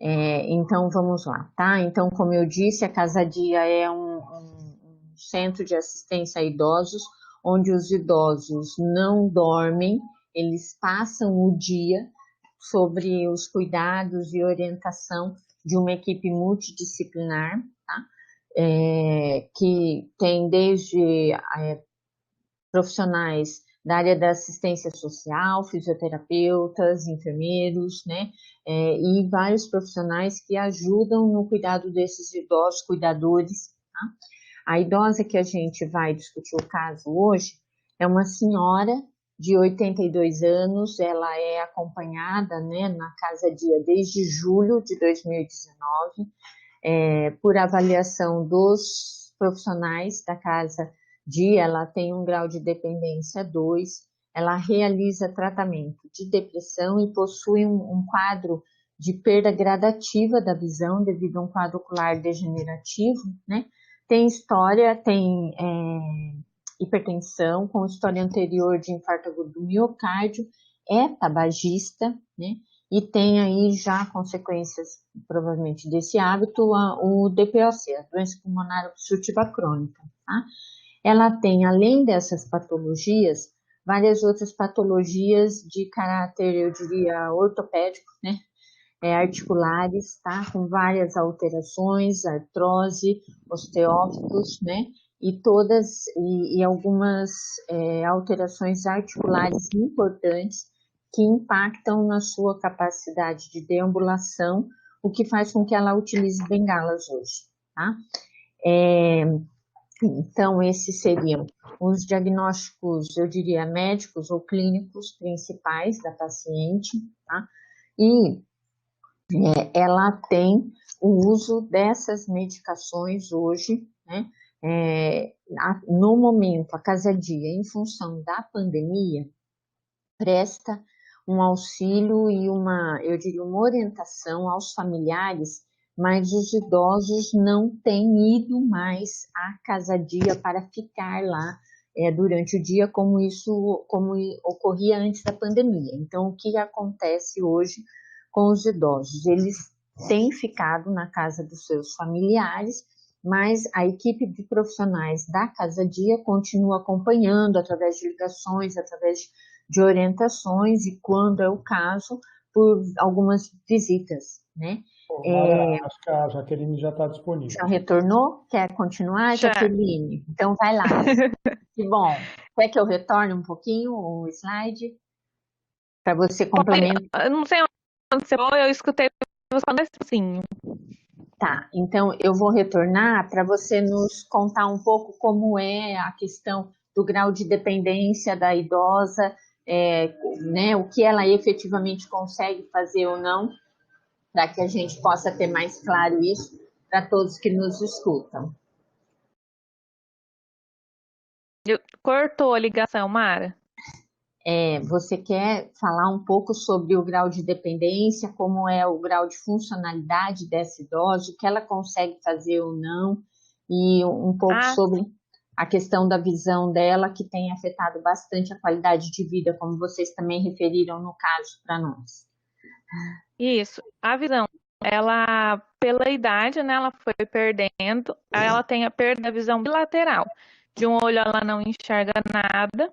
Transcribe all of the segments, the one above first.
Então, vamos lá, tá? Então, como eu disse, a Casa Dia é um centro de assistência a idosos, onde os idosos não dormem, eles passam o dia sobre os cuidados e orientação de uma equipe multidisciplinar, tá? Que tem desde profissionais da área da assistência social, fisioterapeutas, enfermeiros, né? E vários profissionais que ajudam no cuidado desses idosos, cuidadores, tá? A idosa que a gente vai discutir o caso hoje é uma senhora de 82 anos, ela é acompanhada, né, na Casa Dia desde julho de 2019, por avaliação dos profissionais da Casa Dia, ela tem um grau de dependência 2, ela realiza tratamento de depressão e possui um quadro de perda gradativa da visão devido a um quadro ocular degenerativo, né? Tem história, tem hipertensão, com história anterior de infarto agudo do miocárdio, é tabagista, né? E tem aí já consequências, provavelmente, desse hábito, o DPOC, a doença pulmonar obstrutiva crônica, tá? Ela tem, além dessas patologias, várias outras patologias de caráter, eu diria, ortopédico, né? Articulares, tá? Com várias alterações, artrose, osteófitos, né? E algumas alterações articulares importantes que impactam na sua capacidade de deambulação, o que faz com que ela utilize bengalas hoje, tá? Então, esses seriam os diagnósticos, eu diria, médicos ou clínicos principais da paciente, tá? E ela tem o uso dessas medicações hoje, né? No momento, a Casa Dia, em função da pandemia, presta um auxílio e eu diria, uma orientação aos familiares, mas os idosos não têm ido mais à Casa Dia para ficar lá durante o dia, como ocorria antes da pandemia. Então, o que acontece hoje com os idosos? Eles têm ficado na casa dos seus familiares, mas a equipe de profissionais da Casa Dia continua acompanhando através de ligações, através de orientações e, quando é o caso, por algumas visitas, né? Mara, acho que a Jaqueline já está disponível. Já retornou? Quer continuar, Já. Jaqueline? Então vai lá. Que bom. Quer que eu retorne um pouquinho o slide? Para você complementar. Eu não sei onde você foi, eu escutei você falando assim. Tá, então eu vou retornar para você nos contar um pouco como é a questão do grau de dependência da idosa, né, o que ela efetivamente consegue fazer ou não, para que a gente possa ter mais claro isso para todos que nos escutam. Cortou a ligação, Mara? Você quer falar um pouco sobre o grau de dependência, como é o grau de funcionalidade dessa idosa, o que ela consegue fazer ou não, e um pouco sobre a questão da visão dela, que tem afetado bastante a qualidade de vida, como vocês também referiram no caso para nós. Isso, a visão, ela, pela idade, né, ela foi perdendo, ela tem a perda da visão bilateral. De um olho ela não enxerga nada,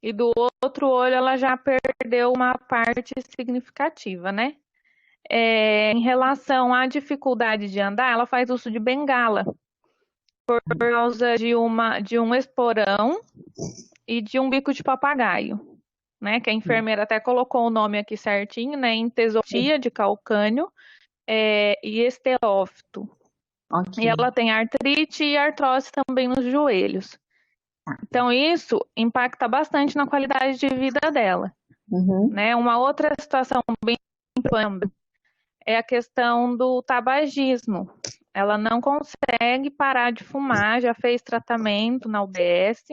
e do outro olho ela já perdeu uma parte significativa, né? Em relação à dificuldade de andar, ela faz uso de bengala, por causa de um esporão e de um bico de papagaio, né? Que a enfermeira até colocou o nome aqui certinho, né? Entesopatia de calcânio e esteófito. Okay. E ela tem artrite e artrose também nos joelhos. Então, isso impacta bastante na qualidade de vida dela. Né? Uma outra situação bem importante é a questão do tabagismo. Ela não consegue parar de fumar, já fez tratamento na UBS,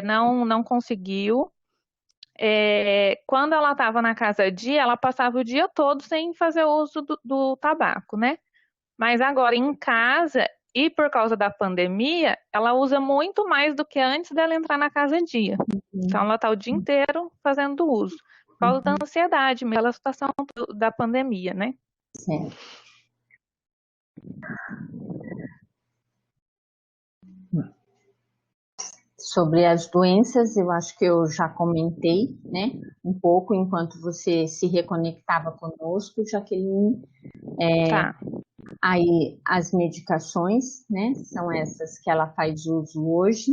não conseguiu. Quando ela estava na Casa Dia, ela passava o dia todo sem fazer uso do tabaco, né? Mas agora em casa, e por causa da pandemia, ela usa muito mais do que antes dela entrar na Casa Dia. Então ela está o dia inteiro fazendo uso, por causa da ansiedade, pela situação da pandemia, né? Certo. Sobre as doenças, eu acho que eu já comentei, né, um pouco enquanto você se reconectava conosco, Jaqueline. Tá. Aí as medicações, né, são essas que ela faz uso hoje,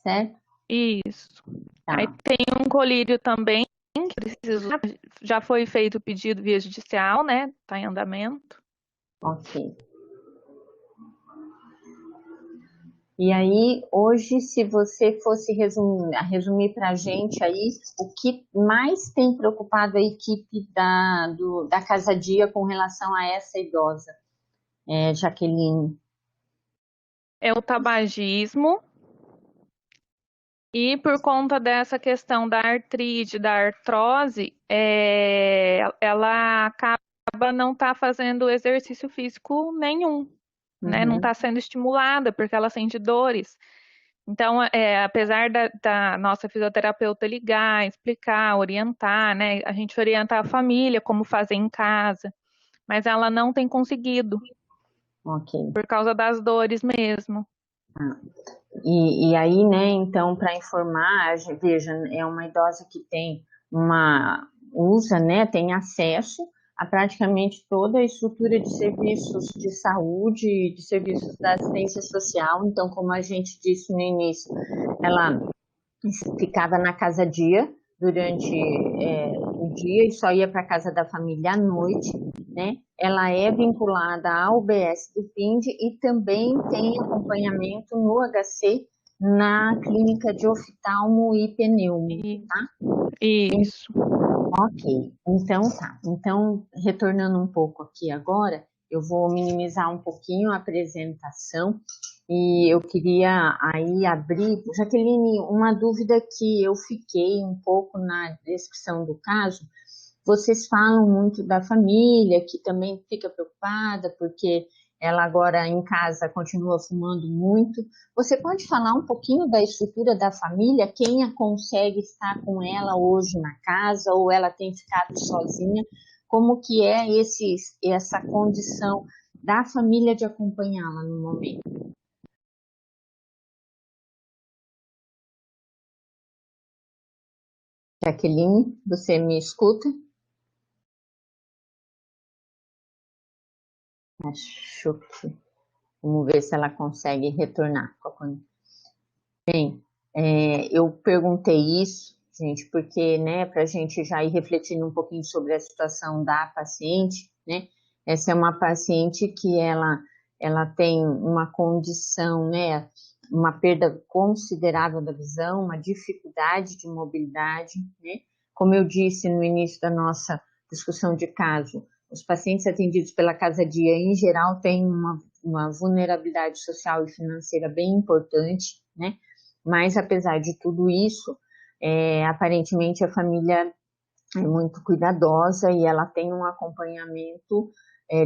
certo? Isso. Tá. Aí tem um colírio também, que precisa usar. Já foi feito o pedido via judicial, né? Tá em andamento. Ok. E aí, hoje, se você fosse resumir para a gente aí, o que mais tem preocupado a equipe da Casa Dia com relação a essa idosa, Jaqueline? É o tabagismo. E por conta dessa questão da artrite, da artrose, ela acaba não tá fazendo exercício físico nenhum, né? Não está sendo estimulada porque ela sente dores. Então, apesar da nossa fisioterapeuta ligar, explicar, orientar, né? A gente orienta a família como fazer em casa, mas ela não tem conseguido, Ok. por causa das dores mesmo. E aí, né, então, para informar, veja, é uma idosa que usa, né, tem acesso a praticamente toda a estrutura de serviços de saúde, de serviços da assistência social. Então, como a gente disse no início, ela ficava na casa dia durante o dia e só ia para a casa da família à noite, né? Ela é vinculada ao UBS do PIND e também tem acompanhamento no HC na clínica de oftalmo e pneumo, tá? Isso. Ok, então tá. Então, retornando um pouco aqui agora, eu vou minimizar um pouquinho a apresentação e eu queria aí abrir, Jaqueline, uma dúvida que eu fiquei um pouco na descrição do caso. Vocês falam muito da família, que também fica preocupada porque ela agora em casa continua fumando muito. Você pode falar um pouquinho da estrutura da família? Quem a consegue estar com ela hoje na casa ou ela tem ficado sozinha? Como que é essa condição da família de acompanhá-la no momento? Jaqueline, você me escuta? Acho que. Vamos ver se ela consegue retornar. Bem, eu perguntei isso, gente, porque, né, para a gente já ir refletindo um pouquinho sobre a situação da paciente, né? Essa é uma paciente que ela tem uma condição, né, uma perda considerável da visão, uma dificuldade de mobilidade, né? Como eu disse no início da nossa discussão de caso, os pacientes atendidos pela Casa Dia, em geral, têm uma vulnerabilidade social e financeira bem importante, né? Mas, apesar de tudo isso, aparentemente a família é muito cuidadosa e ela tem um acompanhamento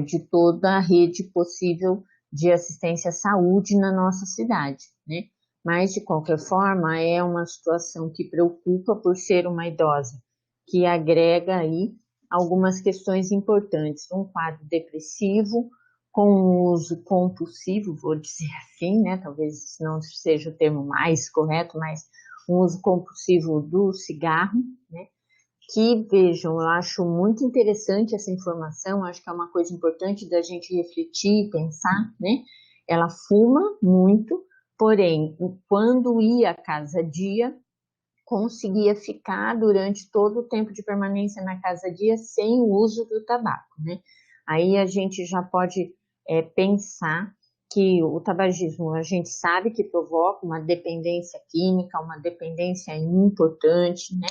de toda a rede possível de assistência à saúde na nossa cidade, né? Mas, de qualquer forma, é uma situação que preocupa por ser uma idosa, que agrega aí algumas questões importantes, um quadro depressivo, com uso compulsivo, vou dizer assim, né? Talvez não seja o termo mais correto, mas um uso compulsivo do cigarro, né? Que, vejam, eu acho muito interessante essa informação, acho que é uma coisa importante da gente refletir e pensar, né? Ela fuma muito, porém, quando ia à casa dia, conseguia ficar durante todo o tempo de permanência na casa dia sem o uso do tabaco, né? Aí a gente já pode pensar que o tabagismo a gente sabe que provoca uma dependência química, uma dependência importante, né?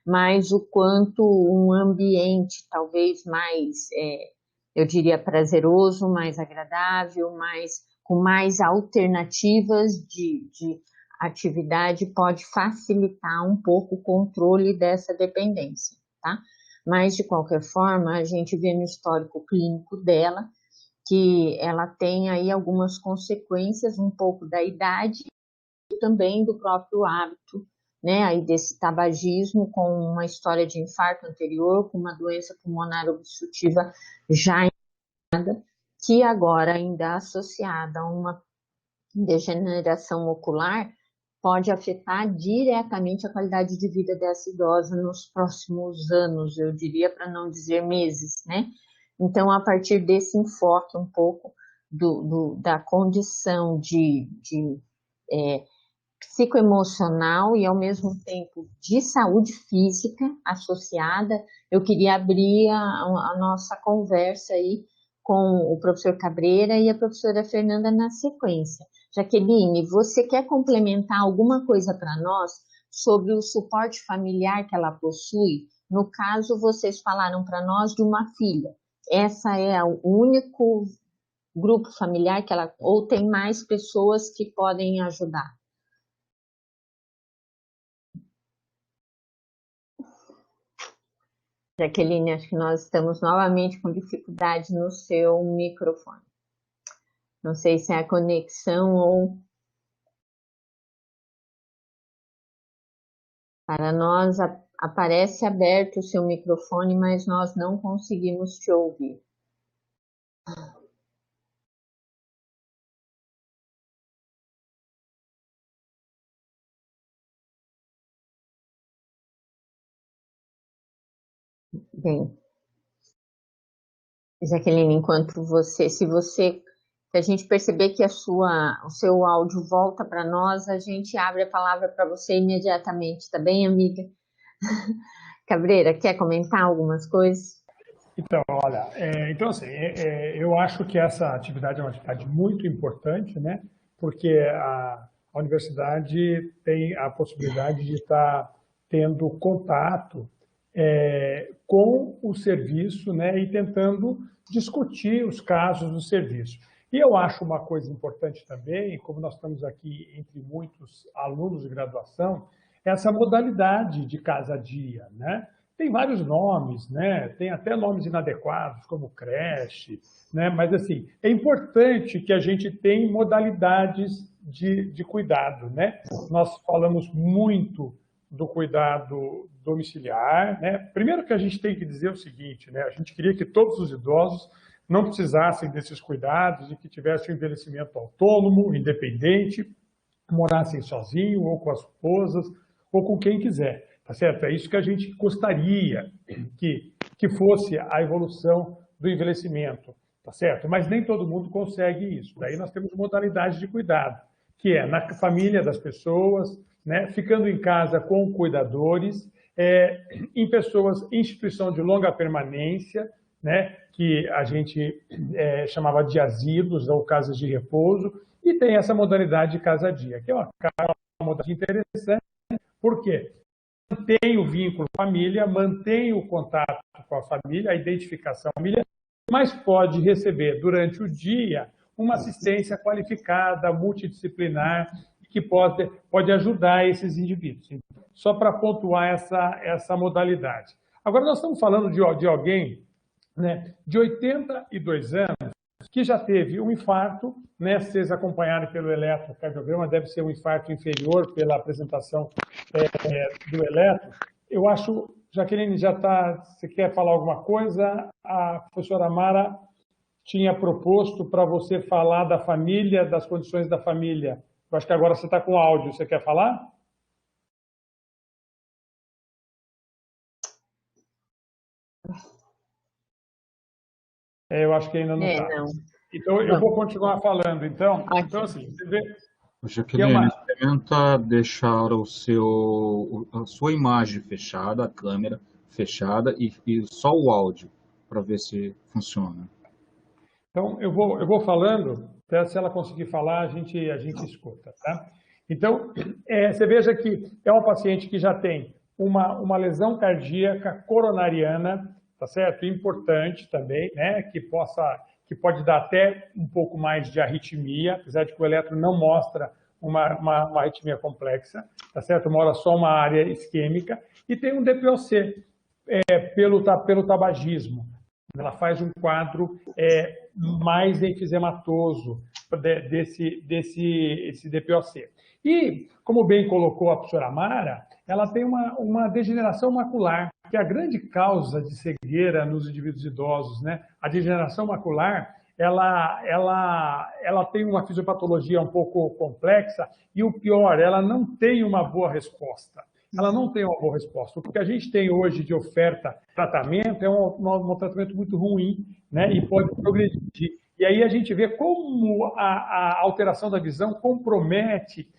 Mas o quanto um ambiente talvez mais, eu diria, prazeroso, mais agradável, com mais alternativas de atividade pode facilitar um pouco o controle dessa dependência, tá? Mas, de qualquer forma, a gente vê no histórico clínico dela que ela tem aí algumas consequências um pouco da idade e também do próprio hábito, né, aí desse tabagismo com uma história de infarto anterior, com uma doença pulmonar obstrutiva já que agora ainda associada a uma degeneração ocular, pode afetar diretamente a qualidade de vida dessa idosa nos próximos anos, eu diria, para não dizer meses, né? Então, a partir desse enfoque um pouco da condição de psicoemocional e, ao mesmo tempo, de saúde física associada, eu queria abrir a nossa conversa aí com o professor Cabreira e a professora Fernanda na sequência. Jaqueline, você quer complementar alguma coisa para nós sobre o suporte familiar que ela possui? No caso, vocês falaram para nós de uma filha. Essa é o único grupo familiar que ela, ou tem mais pessoas que podem ajudar? Jaqueline, acho que nós estamos novamente com dificuldade no seu microfone. Não sei se é a conexão ou... Para nós aparece aberto o seu microfone, mas nós não conseguimos te ouvir. Bem, Jaqueline, enquanto você, se a gente perceber que o seu áudio volta para nós, a gente abre a palavra para você imediatamente, tá bem, amiga? Cabreira, quer comentar algumas coisas? Então, olha, eu acho que essa atividade é uma atividade muito importante, né? Porque a universidade tem a possibilidade de estar tendo contato com o serviço, né? E tentando discutir os casos do serviço. E eu acho uma coisa importante também, como nós estamos aqui entre muitos alunos de graduação, essa modalidade de casa-dia, né? Tem vários nomes, né? Tem até nomes inadequados, como creche, né? Mas, assim, é importante que a gente tenha modalidades de cuidado, né? Nós falamos muito do cuidado domiciliar, né? Primeiro que a gente tem que dizer o seguinte, né? A gente queria que todos os idosos não precisassem desses cuidados e que tivessem um envelhecimento autônomo, independente, morassem sozinho ou com as esposas ou com quem quiser. Tá certo? É isso que a gente gostaria que fosse a evolução do envelhecimento, tá certo? Mas nem todo mundo consegue isso. Daí nós temos modalidades de cuidado, que é na família das pessoas, né? Ficando em casa com cuidadores, em pessoas em instituição de longa permanência, né? Que a gente chamava de asilos ou casas de repouso, e tem essa modalidade de casa-dia, que é uma modalidade interessante, por quê? Mantém o vínculo família, mantém o contato com a família, a identificação com a família, mas pode receber durante o dia uma assistência qualificada, multidisciplinar, que pode ajudar esses indivíduos. Só para pontuar essa modalidade. Agora, nós estamos falando de alguém, né, de 82 anos, que já teve um infarto, né? Se vocês acompanharem pelo eletrocardiograma, deve ser um infarto inferior pela apresentação do eletro. Eu acho, Jaqueline, você quer falar alguma coisa? A professora Mara tinha proposto para você falar da família, das condições da família. Eu acho que agora você está com áudio, você quer falar? Eu acho que ainda não está. Então, eu vou continuar falando, então. Então, assim, você vê... Jaqueline, experimenta deixar a sua imagem fechada, a câmera fechada e só o áudio, para ver se funciona. Então, eu vou falando, até se ela conseguir falar, a gente escuta, tá? Então, você veja que é uma paciente que já tem uma lesão cardíaca coronariana, tá certo? Importante também, né? Que pode dar até um pouco mais de arritmia, apesar de que o eletro não mostra uma arritmia complexa, tá certo? Mostra só uma área isquêmica, e tem um DPOC pelo tabagismo, ela faz um quadro mais enfisematoso desse DPOC. E, como bem colocou a professora Mara, ela tem uma degeneração macular, que é a grande causa de cegueira nos indivíduos idosos, né? A degeneração macular, ela tem uma fisiopatologia um pouco complexa e o pior, ela não tem uma boa resposta. Ela não tem uma boa resposta. O que a gente tem hoje de oferta, tratamento, é um tratamento muito ruim, né? E pode progredir. E aí a gente vê como a alteração da visão compromete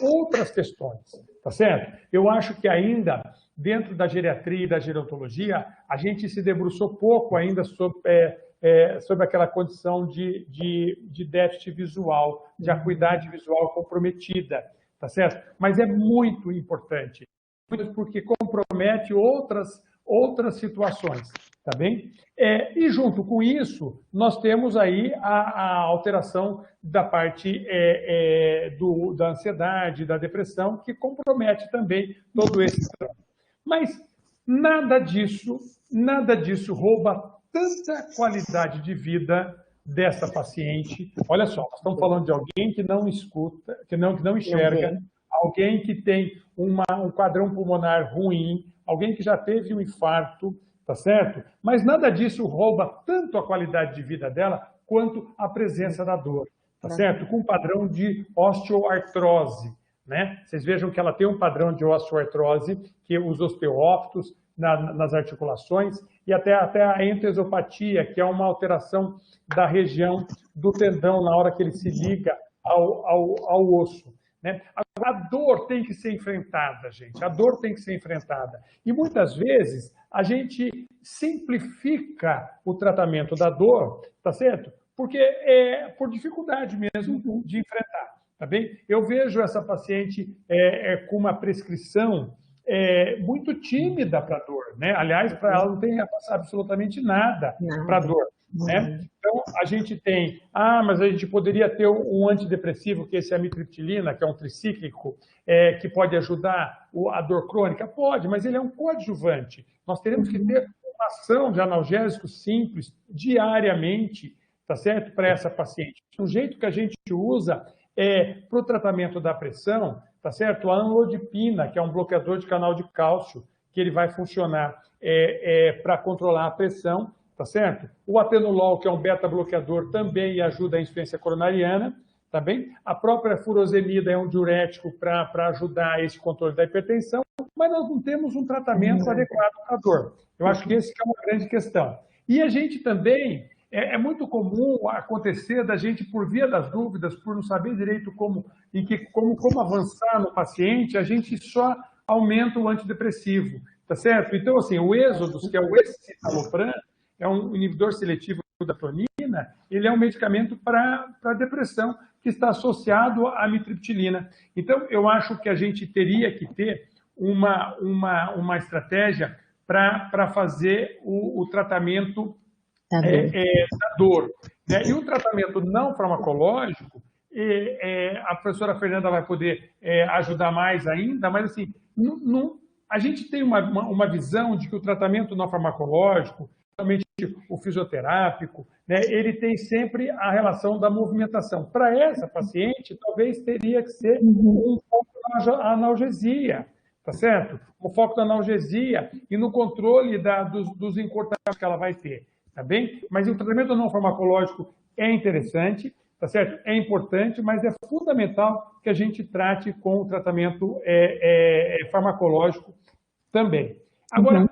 outras questões, tá certo? Eu acho que ainda, dentro da geriatria e da gerontologia, a gente se debruçou pouco ainda sobre aquela condição de déficit visual, de acuidade visual comprometida, tá certo? Mas é muito importante, porque compromete outras situações, tá bem? E junto com isso, nós temos aí a alteração da parte da ansiedade, da depressão, que compromete também todo esse trabalho. Mas nada disso rouba tanta qualidade de vida dessa paciente. Olha só, nós estamos falando de alguém que não escuta, que não enxerga, alguém que tem um padrão pulmonar ruim, alguém que já teve um infarto, tá certo? Mas nada disso rouba tanto a qualidade de vida dela quanto a presença da dor, tá certo? Com um padrão de osteoartrose, né? Vocês vejam que ela tem um padrão de osteoartrose, que os osteófitos nas articulações, e até a entesopatia, que é uma alteração da região do tendão na hora que ele se liga ao osso, né? A dor tem que ser enfrentada, gente. A dor tem que ser enfrentada. E muitas vezes a gente simplifica o tratamento da dor, tá certo? Porque é por dificuldade mesmo de enfrentar, tá bem? Eu vejo essa paciente com uma prescrição muito tímida para dor, né? Aliás, para ela não tem absolutamente nada para dor, né? Então, a gente tem, mas a gente poderia ter um antidepressivo, que esse é a amitriptilina, que é um tricíclico, que pode ajudar a dor crônica? Pode, mas ele é um coadjuvante. Nós teremos que ter uma ação de analgésico simples, diariamente, tá certo? Para essa paciente. O jeito que a gente usa para o tratamento da pressão, tá certo? A amlodipina, que é um bloqueador de canal de cálcio, que ele vai funcionar para controlar a pressão, tá certo? O atenolol, que é um beta-bloqueador, também ajuda a insuficiência coronariana, tá bem? A própria furosemida é um diurético para ajudar esse controle da hipertensão, mas nós não temos um tratamento adequado para a dor. Eu acho que essa é uma grande questão. E a gente também, é muito comum acontecer da gente, por via das dúvidas, por não saber direito como avançar no paciente, a gente só aumenta o antidepressivo, tá certo? Então, assim, o Êxodos, que é o escitalopram, é um inibidor seletivo da tonina, ele é um medicamento para depressão que está associado à amitriptilina. Então, eu acho que a gente teria que ter uma estratégia para fazer o tratamento da dor, né? E o tratamento não farmacológico, a professora Fernanda vai poder ajudar mais ainda, mas assim, a gente tem uma visão de que o tratamento não farmacológico, principalmente o fisioterápico, né, ele tem sempre a relação da movimentação. Para essa paciente, talvez teria que ser um foco na analgesia, tá certo? O foco da analgesia e no controle dos encurtamentos que ela vai ter, tá bem? Mas o tratamento não farmacológico é interessante, tá certo? É importante, mas é fundamental que a gente trate com o tratamento farmacológico também. Agora,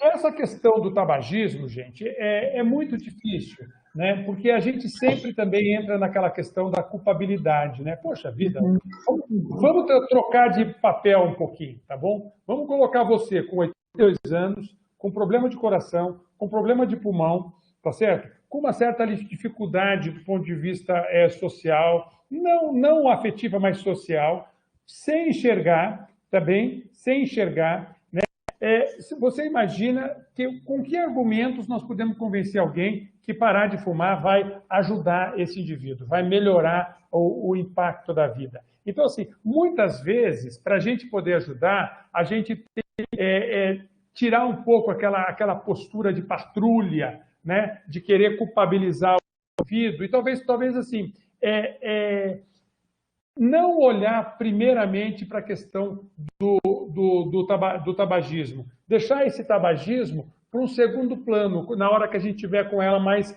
essa questão do tabagismo, gente, é muito difícil, né? Porque a gente sempre também entra naquela questão da culpabilidade, né? Poxa vida, vamos trocar de papel um pouquinho, tá bom? Vamos colocar você com 82 anos, com problema de coração, com problema de pulmão, tá certo? Com uma certa dificuldade do ponto de vista social, não afetiva, mas social, sem enxergar, tá bem? Sem enxergar, né? Você imagina com que argumentos nós podemos convencer alguém que parar de fumar vai ajudar esse indivíduo, vai melhorar o impacto da vida. Então, assim, muitas vezes, para a gente poder ajudar, a gente tem que tirar um pouco aquela postura de patrulha, né, de querer culpabilizar o indivíduo, e talvez assim, não olhar primeiramente para a questão do tabagismo, deixar esse tabagismo para um segundo plano, na hora que a gente tiver com ela mais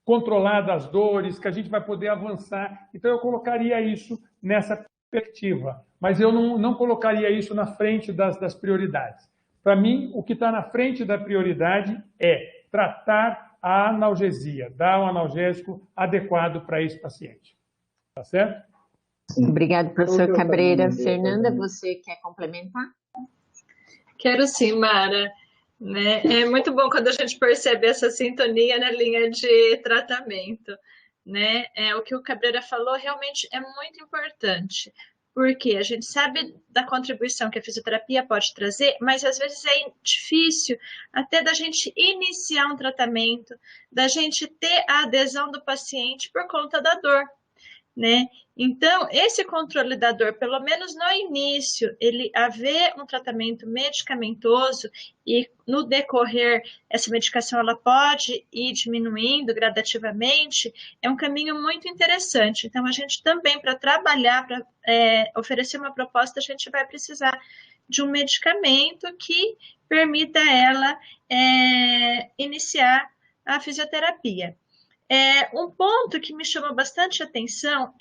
controlada as dores, que a gente vai poder avançar. Então eu colocaria isso nessa perspectiva, mas eu não colocaria isso na frente das prioridades. Para mim, o que está na frente da prioridade é tratar a analgesia, dar um analgésico adequado para esse paciente. Tá certo? Obrigada, professor Cabreira. Fernanda, você quer complementar? Quero sim, Mara. Né? É muito bom quando a gente percebe essa sintonia na linha de tratamento. Né? O que o Cabreira falou realmente é muito importante, porque a gente sabe da contribuição que a fisioterapia pode trazer, mas às vezes é difícil até da gente iniciar um tratamento, da gente ter a adesão do paciente por conta da dor. Né? Então, esse controle da dor, pelo menos no início, ele haver um tratamento medicamentoso e no decorrer essa medicação ela pode ir diminuindo gradativamente, é um caminho muito interessante. Então, a gente também, para trabalhar, para oferecer uma proposta, a gente vai precisar de um medicamento que permita ela iniciar a fisioterapia. Um ponto que me chama bastante atenção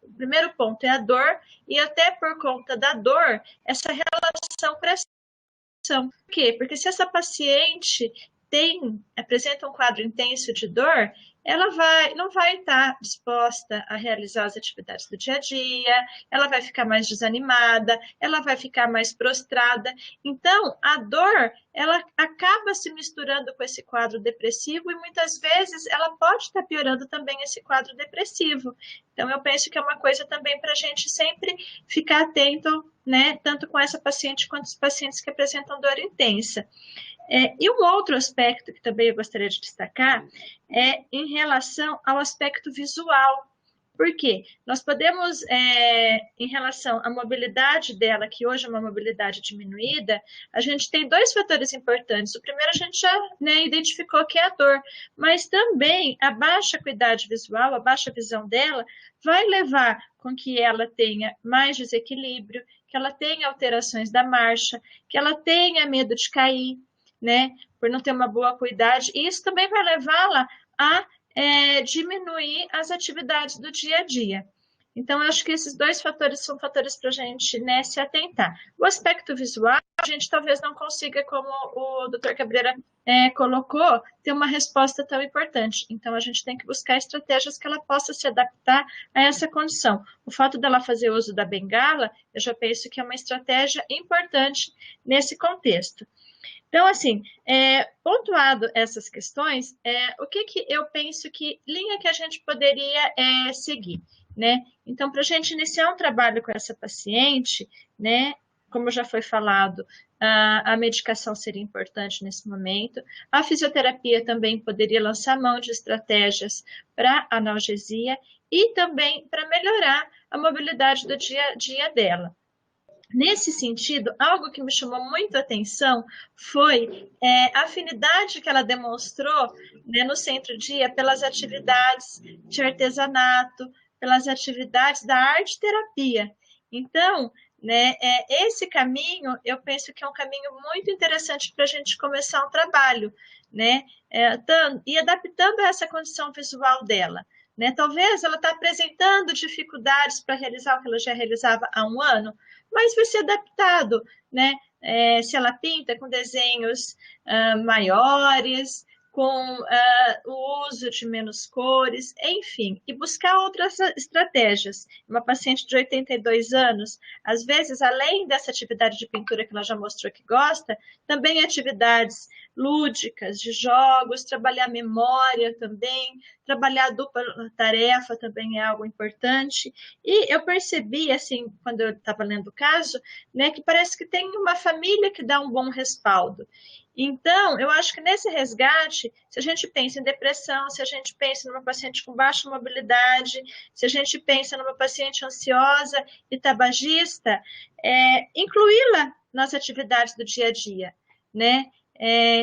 o primeiro ponto é a dor, e até por conta da dor, essa relação pressão. Por quê? Porque se essa paciente apresenta um quadro intenso de dor, ela não vai estar disposta a realizar as atividades do dia a dia, ela vai ficar mais desanimada, ela vai ficar mais prostrada. Então, a dor, ela acaba se misturando com esse quadro depressivo e muitas vezes ela pode estar piorando também esse quadro depressivo. Então, eu penso que é uma coisa também para a gente sempre ficar atento, né, tanto com essa paciente quanto os pacientes que apresentam dor intensa. E um outro aspecto que também eu gostaria de destacar é em relação ao aspecto visual. Por quê? Nós podemos, em relação à mobilidade dela, que hoje é uma mobilidade diminuída, a gente tem dois fatores importantes. O primeiro a gente já identificou que é a dor, mas também a baixa acuidade visual, a baixa visão dela, vai levar com que ela tenha mais desequilíbrio, que ela tenha alterações da marcha, que ela tenha medo de cair, né, por não ter uma boa acuidade, e isso também vai levá-la a diminuir as atividades do dia a dia. Então, eu acho que esses dois fatores são fatores para a gente, né, se atentar. O aspecto visual, a gente talvez não consiga, como o Dr. Cabreira colocou, ter uma resposta tão importante. Então, a gente tem que buscar estratégias que ela possa se adaptar a essa condição. O fato dela fazer uso da bengala, eu já penso que é uma estratégia importante nesse contexto. Então, assim, pontuado essas questões, o que eu penso que linha que a gente poderia seguir, né? Então, para a gente iniciar um trabalho com essa paciente, né, como já foi falado, a medicação seria importante nesse momento, a fisioterapia também poderia lançar mão de estratégias para analgesia e também para melhorar a mobilidade do dia a dia dela. Nesse sentido, algo que me chamou muito a atenção foi a afinidade que ela demonstrou, né, no centro-dia pelas atividades de artesanato, pelas atividades da arte-terapia. Então, né, esse caminho, eu penso que é um caminho muito interessante para a gente começar um trabalho, né, e adaptando a essa condição visual dela. Né? Talvez ela está apresentando dificuldades para realizar o que ela já realizava há um ano, mas vai ser adaptado, né? Se ela pinta com desenhos maiores, com o uso de menos cores, enfim, e buscar outras estratégias. Uma paciente de 82 anos, às vezes, além dessa atividade de pintura que ela já mostrou que gosta, também atividades lúdicas, de jogos, trabalhar a memória também, trabalhar a dupla tarefa também é algo importante. E eu percebi, assim, quando eu estava lendo o caso, né, que parece que tem uma família que dá um bom respaldo. Então, eu acho que nesse resgate, se a gente pensa em depressão, se a gente pensa numa paciente com baixa mobilidade, se a gente pensa numa paciente ansiosa e tabagista, incluí-la nas atividades do dia a dia, né?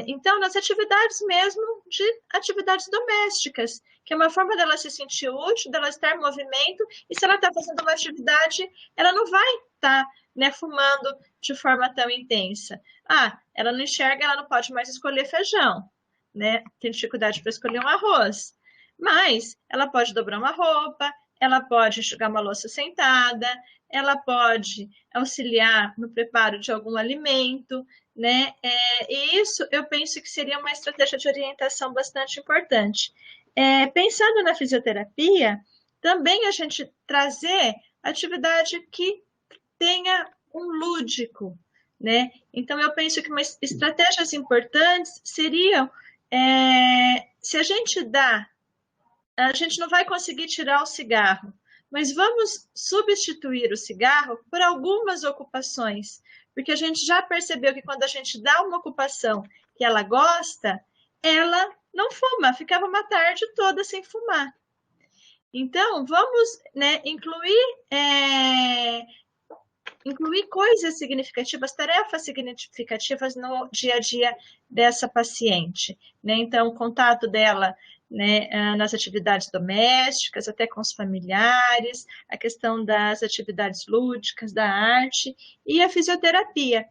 Então, nas atividades mesmo de atividades domésticas, que é uma forma dela se sentir útil, dela estar em movimento, e se ela está fazendo uma atividade, ela não vai estar, né, fumando de forma tão intensa. Ela não enxerga, ela não pode mais escolher feijão, né? Tem dificuldade para escolher um arroz. Mas ela pode dobrar uma roupa, ela pode enxugar uma louça sentada, ela pode auxiliar no preparo de algum alimento, né? E isso eu penso que seria uma estratégia de orientação bastante importante. Pensando na fisioterapia, também a gente trazer atividade que tenha um lúdico, né? Então, eu penso que umas estratégias importantes seriam, se a gente não vai conseguir tirar o cigarro, mas vamos substituir o cigarro por algumas ocupações, porque a gente já percebeu que quando a gente dá uma ocupação que ela gosta, ela não fuma, ficava uma tarde toda sem fumar. Então, vamos, né, incluir coisas significativas, tarefas significativas no dia a dia dessa paciente, né? Então, o contato dela, né, nas atividades domésticas, até com os familiares, a questão das atividades lúdicas, da arte e a fisioterapia.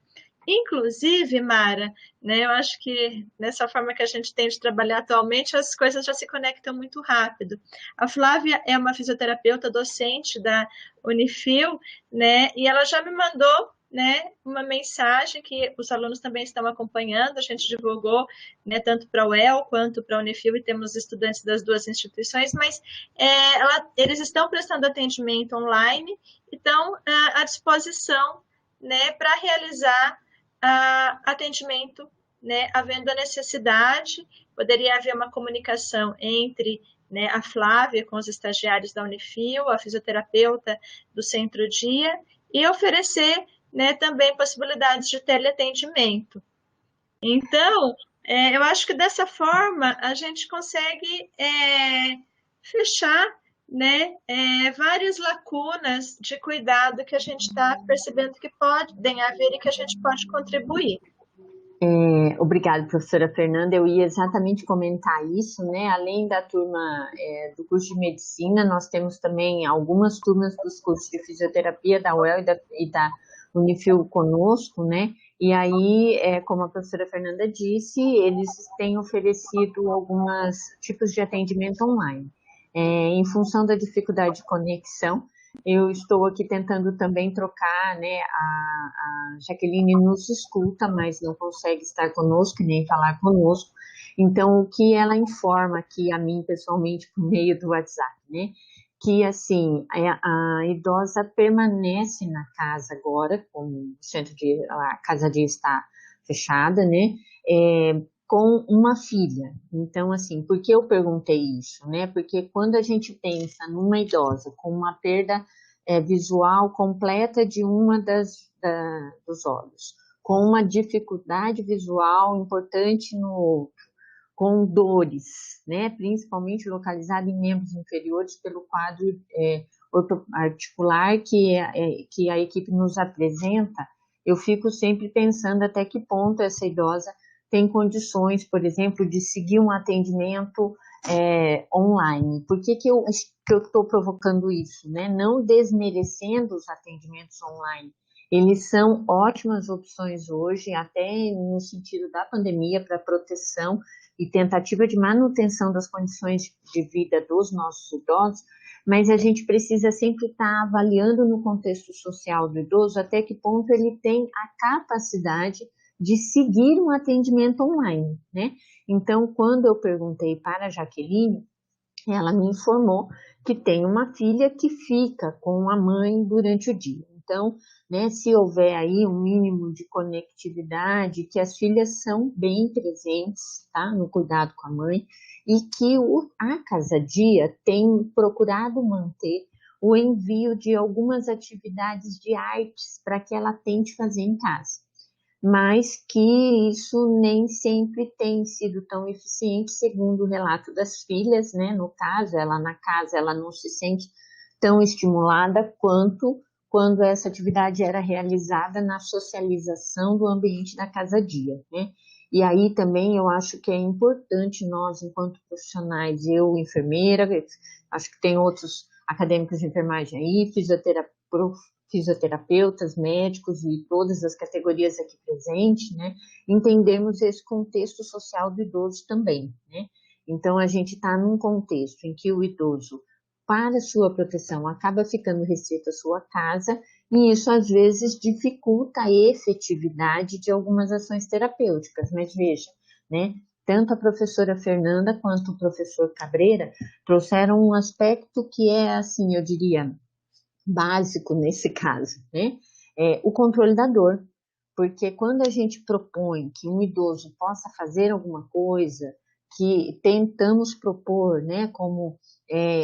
Inclusive, Mara, né, eu acho que nessa forma que a gente tem de trabalhar atualmente, as coisas já se conectam muito rápido. A Flávia é uma fisioterapeuta docente da Unifil, né, e ela já me mandou, né, uma mensagem que os alunos também estão acompanhando, a gente divulgou, né, tanto para a UEL quanto para a Unifil, e temos estudantes das duas instituições, mas eles estão prestando atendimento online, então à disposição, né, para realizar atendimento, né, havendo a necessidade, poderia haver uma comunicação entre, né, a Flávia com os estagiários da Unifil, a fisioterapeuta do Centro-Dia, e oferecer, né, também possibilidades de teleatendimento. Então, eu acho que dessa forma a gente consegue fechar, né, várias lacunas de cuidado que a gente está percebendo que podem haver e que a gente pode contribuir. Obrigada, professora Fernanda. Eu ia exatamente comentar isso, né? Além da turma do curso de medicina, nós temos também algumas turmas dos cursos de fisioterapia da UEL e da Unifil conosco, né? E aí, como a professora Fernanda disse, eles têm oferecido alguns tipos de atendimento online. Em função da dificuldade de conexão, eu estou aqui tentando também trocar, né, a Jaqueline nos escuta, mas não consegue estar conosco, nem falar conosco. Então, o que ela informa aqui a mim, pessoalmente, por meio do WhatsApp, né, que, assim, a idosa permanece na casa agora, como a casa-dia está fechada, né, com uma filha. Então, assim, por que eu perguntei isso, né? Porque quando a gente pensa numa idosa com uma perda visual completa de dos olhos, com uma dificuldade visual importante no outro, com dores, né? Principalmente localizada em membros inferiores pelo quadro ortoarticular que a equipe nos apresenta, eu fico sempre pensando até que ponto essa idosa tem condições, por exemplo, de seguir um atendimento online. Por que eu estou provocando isso, né? Não desmerecendo os atendimentos online. Eles são ótimas opções hoje, até no sentido da pandemia, para proteção e tentativa de manutenção das condições de vida dos nossos idosos, mas a gente precisa sempre estar avaliando no contexto social do idoso até que ponto ele tem a capacidade de seguir um atendimento online, né? Então, quando eu perguntei para a Jaqueline, ela me informou que tem uma filha que fica com a mãe durante o dia. Então, né, se houver aí um mínimo de conectividade, que as filhas são bem presentes, tá, no cuidado com a mãe, e que a Casa-Dia tem procurado manter o envio de algumas atividades de artes para que ela tente fazer em casa, mas que isso nem sempre tem sido tão eficiente, segundo o relato das filhas, né? No caso, ela na casa, ela não se sente tão estimulada quanto quando essa atividade era realizada na socialização do ambiente da casa-dia, né? E aí também eu acho que é importante nós, enquanto profissionais, eu, enfermeira, acho que tem outros acadêmicos de enfermagem aí, fisioterapeutas, médicos e todas as categorias aqui presentes, né, entendermos esse contexto social do idoso também, né? Então, a gente está num contexto em que o idoso, para sua proteção, acaba ficando restrito à sua casa, e isso, às vezes, dificulta a efetividade de algumas ações terapêuticas. Mas veja, né, tanto a professora Fernanda quanto o professor Cabreira trouxeram um aspecto que é, assim, eu diria, básico nesse caso, né? O controle da dor. Porque quando a gente propõe que um idoso possa fazer alguma coisa, que tentamos propor, né, como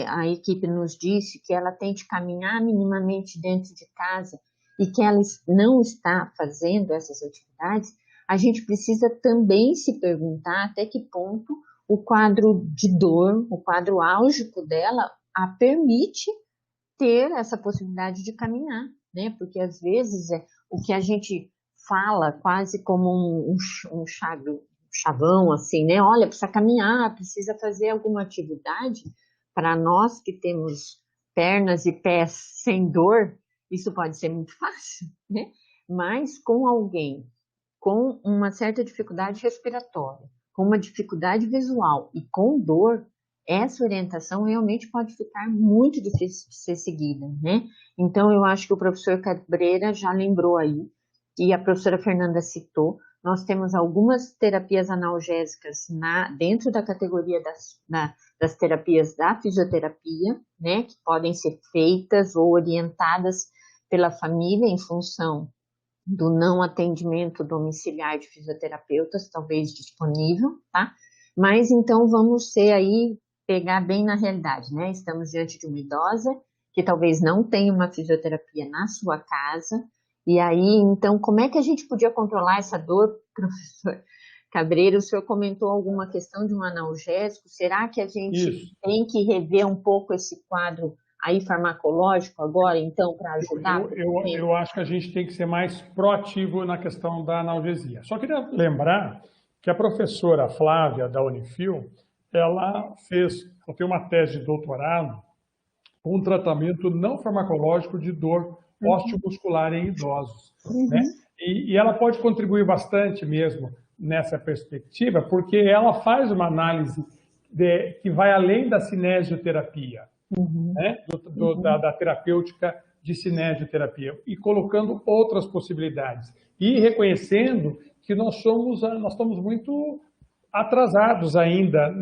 a equipe nos disse, que ela tente caminhar minimamente dentro de casa e que ela não está fazendo essas atividades, a gente precisa também se perguntar até que ponto o quadro de dor, o quadro álgico dela, a permite ter essa possibilidade de caminhar, né? Porque às vezes o que a gente fala quase como um chavão, assim, né? Olha, precisa caminhar, precisa fazer alguma atividade. Para nós que temos pernas e pés sem dor, isso pode ser muito fácil, né? Mas com alguém com uma certa dificuldade respiratória, com uma dificuldade visual e com dor, essa orientação realmente pode ficar muito difícil de ser seguida, né? Então, eu acho que o professor Cabreira já lembrou aí, e a professora Fernanda citou, nós temos algumas terapias analgésicas dentro da categoria das terapias da fisioterapia, né, que podem ser feitas ou orientadas pela família em função do não atendimento domiciliar de fisioterapeutas, talvez disponível, tá? Mas então vamos pegar bem na realidade, né? Estamos diante de uma idosa que talvez não tenha uma fisioterapia na sua casa, e aí, então, como é que a gente podia controlar essa dor, professor Cabreira? O senhor comentou alguma questão de um analgésico, será que a gente tem que rever um pouco esse quadro aí farmacológico agora, então, para ajudar? Eu acho que a gente tem que ser mais proativo na questão da analgesia. Só queria lembrar que a professora Flávia, da Unifil, ela tem uma tese de doutorado com um tratamento não farmacológico de dor osteomuscular em idosos, né? E ela pode contribuir bastante mesmo nessa perspectiva, porque ela faz uma análise que vai além da cinesioterapia, né? Da terapêutica de cinesioterapia, e colocando outras possibilidades, e reconhecendo que nós estamos muito atrasados ainda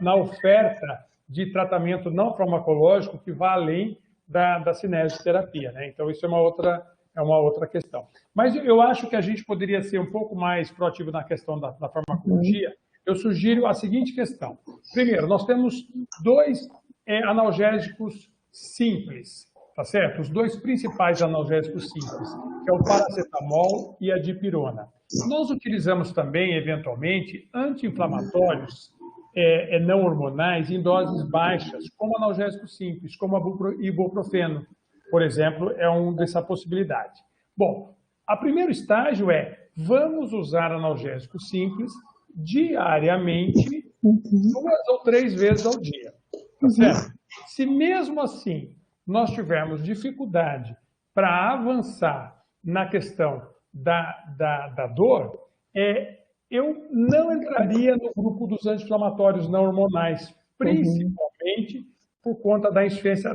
na oferta de tratamento não farmacológico que vai além da cinesioterapia, né? Então, isso é uma outra questão. Mas eu acho que a gente poderia ser um pouco mais proativo na questão da farmacologia. Eu sugiro a seguinte questão. Primeiro, nós temos dois analgésicos simples, tá certo? Os dois principais analgésicos simples, que é o paracetamol e a dipirona. Nós utilizamos também, eventualmente, anti-inflamatórios não hormonais em doses baixas, como analgésicos simples, como a ibuprofeno, por exemplo, é uma dessa possibilidade. Bom, o primeiro estágio vamos usar analgésicos simples diariamente, 2 ou 3 vezes ao dia. Tá certo? Se mesmo assim nós tivermos dificuldade para avançar na questão da dor, eu não entraria no grupo dos anti-inflamatórios não hormonais, principalmente por conta da insuficiência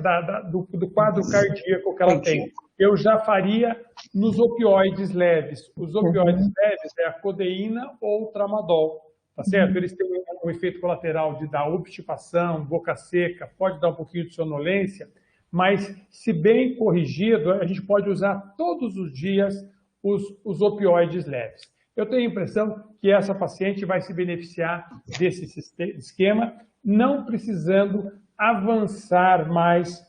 do quadro cardíaco que ela tem. Eu já faria nos opioides leves. Os opioides leves é a codeína ou o tramadol, tá certo? Eles têm um efeito colateral de dar obstipação, boca seca, pode dar um pouquinho de sonolência, mas se bem corrigido, a gente pode usar todos os dias os opioides leves. Eu tenho a impressão que essa paciente vai se beneficiar desse esquema, não precisando avançar mais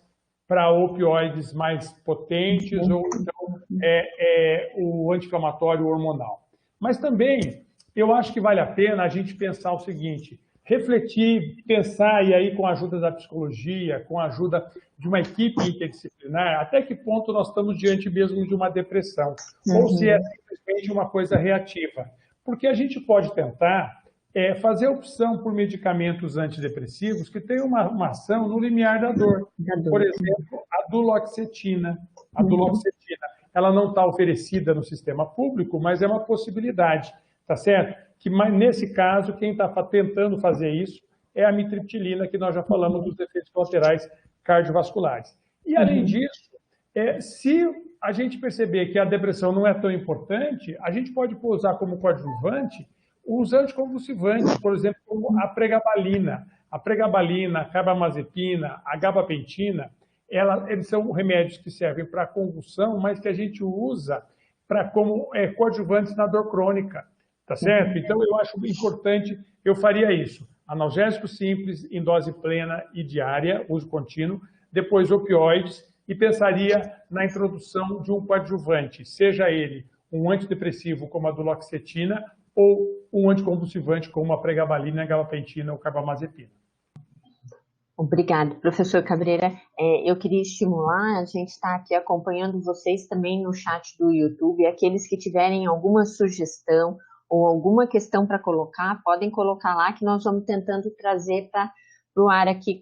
para opioides mais potentes ou então o anti-inflamatório hormonal. Mas também eu acho que vale a pena a gente pensar o seguinte, refletir, pensar, e aí com a ajuda da psicologia, com a ajuda de uma equipe interdisciplinar, até que ponto nós estamos diante mesmo de uma depressão, ou se é simplesmente uma coisa reativa. Porque a gente pode tentar fazer a opção por medicamentos antidepressivos que tenham uma ação no limiar da dor. Por exemplo, a duloxetina. A duloxetina, ela não está oferecida no sistema público, mas é uma possibilidade, tá certo? Que nesse caso, quem está tentando fazer isso é a amitriptilina, que nós já falamos dos efeitos colaterais cardiovasculares. E, além disso, se a gente perceber que a depressão não é tão importante, a gente pode usar como coadjuvante os anticonvulsivantes, por exemplo, como a pregabalina. A pregabalina, a carbamazepina, a gabapentina, eles são remédios que servem para convulsão, mas que a gente usa como coadjuvantes na dor crônica, tá certo? Então, eu acho importante, eu faria isso. Analgésico simples, em dose plena e diária, uso contínuo, depois opioides, e pensaria na introdução de um coadjuvante, seja ele um antidepressivo como a duloxetina ou um anticonvulsivante como a pregabalina, a gabapentina ou carbamazepina. Obrigada, professor Cabreira. Eu queria estimular, a gente está aqui acompanhando vocês também no chat do YouTube, aqueles que tiverem alguma sugestão ou alguma questão para colocar, podem colocar lá que nós vamos tentando trazer para o ar aqui